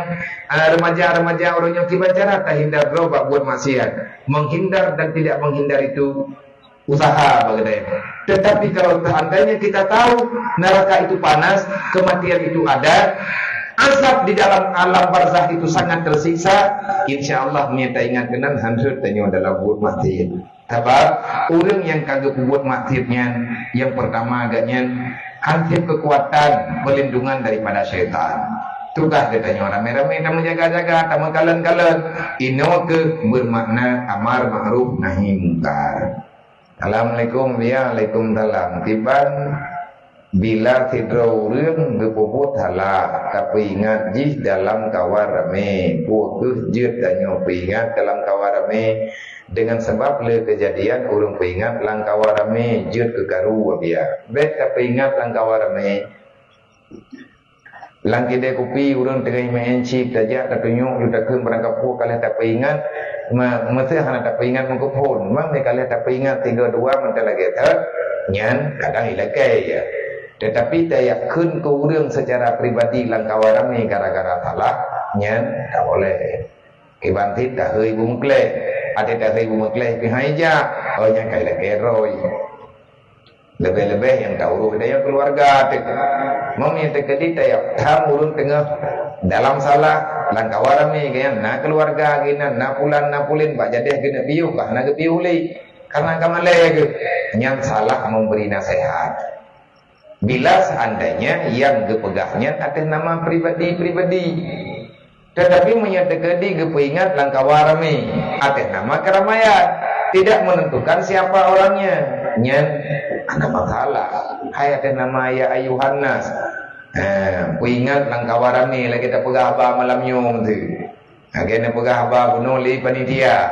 remaja-remaja orangnya gimana cara terhindar berubah buat maksiat. Menghindar dan tidak menghindar itu usaha bagaimana. Tetapi kalau seandainya kita tahu neraka itu panas, kematian itu ada, azab di dalam alam barzah itu sangat tersiksa, insya Allah minta ingat kenan hancur tanya dalam buat maksiat. Sebab orang yang kagak buat maksiatnya, yang pertama agaknya hansip kekuatan pelindungan daripada syaitan. Tugas katanya orang ramai-ramai dan menjaga-jaga, tak mengkalan-kalan. Ino ke bermakna amar ma'ruf nahi mungkar. Assalamualaikum ya Waalaikumsalam. Tiban bila tidro urang gepuput halak tapi ingat jih dalam kawar rame putus jut danyo ingat dalam kawar rame dengan sebab le kejadian urang ingat lang kawar rame jut ke karu biar bet tapi ingat lang kawar rame lang kide kopi urang tengah main chip saja tatunyo udah keun berangkap pu kalian tak ingat mesti hana tak ingat mengkupun mang ne kalian tak ingat 32 mental lagi ter nyan kadang ilakai ya. Tetapi saya yakin ke urang secara pribadi langkawar rame gara-gara salah nyan tak boleh. Kibantit dah hei bumkleh, ada dah hei bumkleh pihai ja, oh nyan kai la keroi. Lebih-lebih yang tak urus dia keluarga mami tekedi tayak tham urun tengah dalam salah langkah warami kan na keluarga gina na pulin bak jadeh kena piuh bah na ke piuh li karena kamale ke yang salah memberi nasihat bila seandainya yang gepegahnya atas nama pribadi tetapi menyatakan gepeingat langkah warami atas nama keramaian tidak menentukan siapa orangnya nyen ada masalah hai atas nama ya ayuhan nas ingat langkah warami lagi kita pegah abah malam nyong tu kena pegah abah gunoli panitia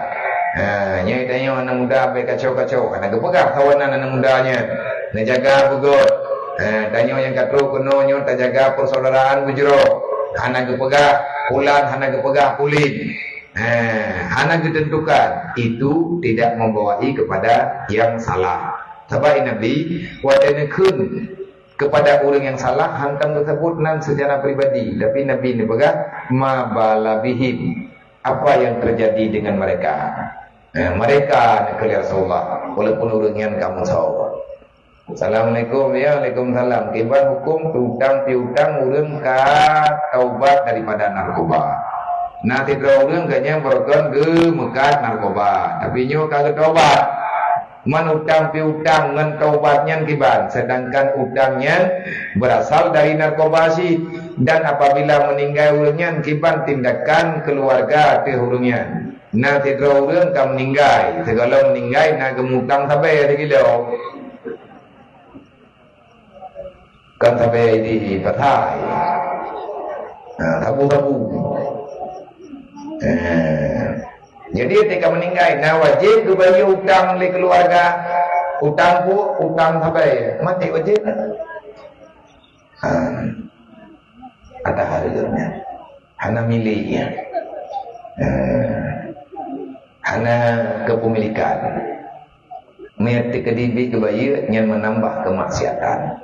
nyai tanya anak muda sampai kacau-kacau anak pegah kawanan anak mudanya nak jaga bugot tanya yang katru kunonyo tak jaga persaudaraan bujro anak pegah pulan anak pegah pulin anak ditentukan itu tidak membawai kepada yang salah sebab Nabi wadana kun kepada orang yang salah hantam tersebut nan secara pribadi tapi Nabi ini berkata ma balabihim apa yang terjadi dengan mereka mereka nak kelir Rasulullah walaupun orang yang kamu tahu Assalamualaikum ya Waalaikumsalam kibat hukum piutang orang ka taubat daripada narkoba nanti orang kanya berkan ke mekat narkoba tapi nyo ka taubat menutang piutang ngan taubatnya kiban sedangkan utangnya berasal dari narkoba si dan apabila meninggal urangnya kiban tindakan keluarga teh urangnya nanti urang ka meninggal segala meninggal na gemutang sampai ada kilo kan sampai di patai tabu-tabu jadi ketika meninggal nah wajib kebayar utang oleh keluarga utang sampai mati wajib ada harganya hana miliknya hana kepemilikan mati kedibi kebayar yang menambah kemaksiatan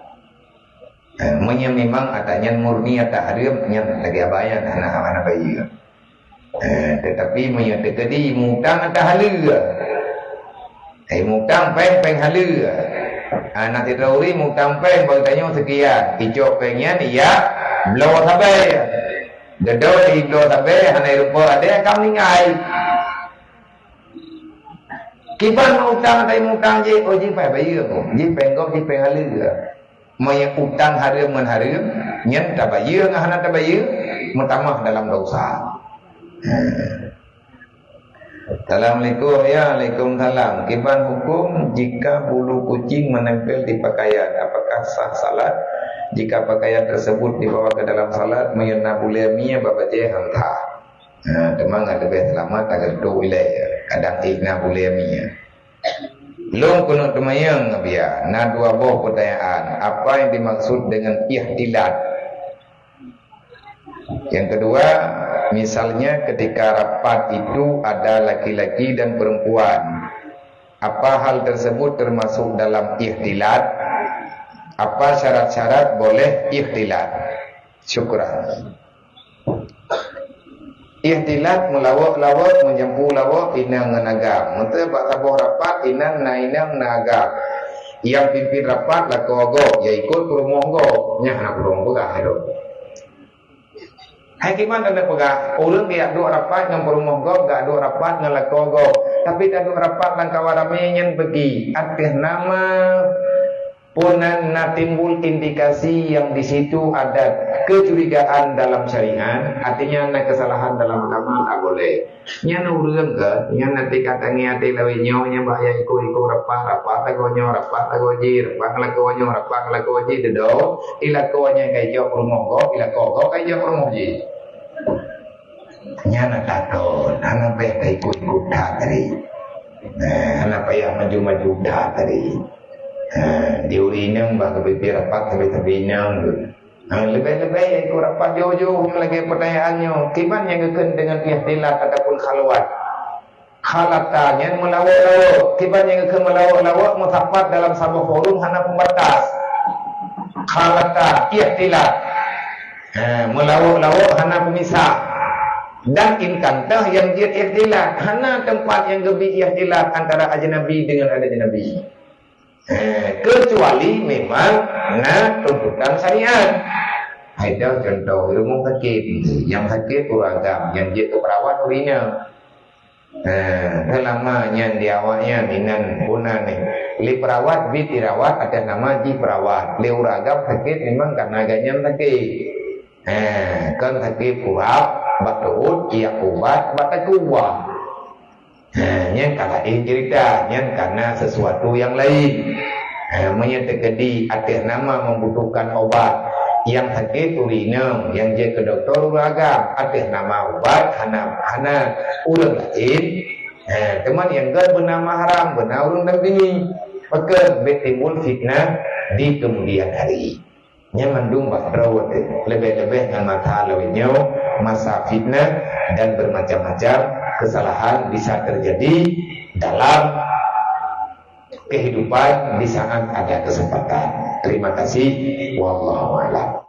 memang adanya murni atau haram yang lagi abayan hana bayar tetapi menyatakan di mutang atau halal mutang peng halal nanti teori mutang peng bagi tanya sekian hijau pengnya iya blow sampai gedor di blow sampai hana rupa ada kamu ningai kiban mutang atau mutang je oh je bayar je peng kau je peng halal maya utang haram dengan haram nyen tak bayar dengan hana tak bayar mutamah dalam dosa Assalamualaikum ya Waalaikumsalam kiban hukum jika bulu kucing menempel di pakaian apakah sah salat jika pakaian tersebut dibawa ke dalam salat mayana bulimia babaje hanta demang ada lebih selamat agar tu wilayah kadang igna bulimia Long kuno temayang biya na dua buah pertanyaan apa yang dimaksud dengan ihtilat yang kedua misalnya ketika rapat itu ada laki-laki dan perempuan apa hal tersebut termasuk dalam ihtilat apa syarat-syarat boleh ihtilat syukran ihtilat melawak-lawak menjampu lawak inang nagam mentah bak tabuh rapat inang nagam yang pimpin rapat lah kogok ya ikut kurung go nya nak kurung pegah itu hai kiman tak pegah orang dia duk rapat dengan kurung go gak duk rapat dengan la kogok tapi tak duk rapat langkah warame nyen pergi atas nama punan na timbul indikasi yang di situ ada kecurigaan dalam syariat artinya ada kesalahan dalam agama tak boleh nya urang ke nya nanti katanya ate lawinyo nya bahaya iko rapat tagonyo rapat tagoji rapat lakoji dedo ilakonya kai jok rumogo ilako kai jok rumoji nya takon ana be kai ikut tadi ana payah maju tadi diurinang bak bibir rapat tapi nang lebih-lebih ikut rapat jauh-jauh lagi pertanyaannya kiban yang kekend dengan ihtilat ataupun khalatanya melawak-lawak kiban yang kekend melawak-lawak mutapat dalam sebuah forum hana pembatas khalata ihtilat melawak-lawak hana pemisah dan inkantah yang dia ihtilat hana tempat yang gebi ihtilat antara ajnabi dengan ajnabi Kecuali memang tuntutan syariat. Ada contoh ilmu sakit, yang sakit beragam, yang dia perawat urinya. Lamanya dia awaknya minan punan ni. Li perawat bi dirawat ada nama di perawat. Li uragam sakit memang karena ganyan sakit. Kan sakit kurap, batut, ia ubat, batakuwa. Yang kata cerita, yang karena sesuatu yang lain. Menyatakan ada nama membutuhkan obat. Yang sakit urina, yang dia ke doktor uragam, ada nama obat, hana urang lain. Teman yang kan bernama haram, benar urang dan tinggi. Maka timbul fitnah di kemudian hari. Yang mendung bakrawat lebih-lebih dengan mata lawinnya, masa fitnah dan bermacam-macam kesalahan bisa terjadi dalam kehidupan di saat ada kesempatan. Terima kasih. Wallahu a'lam.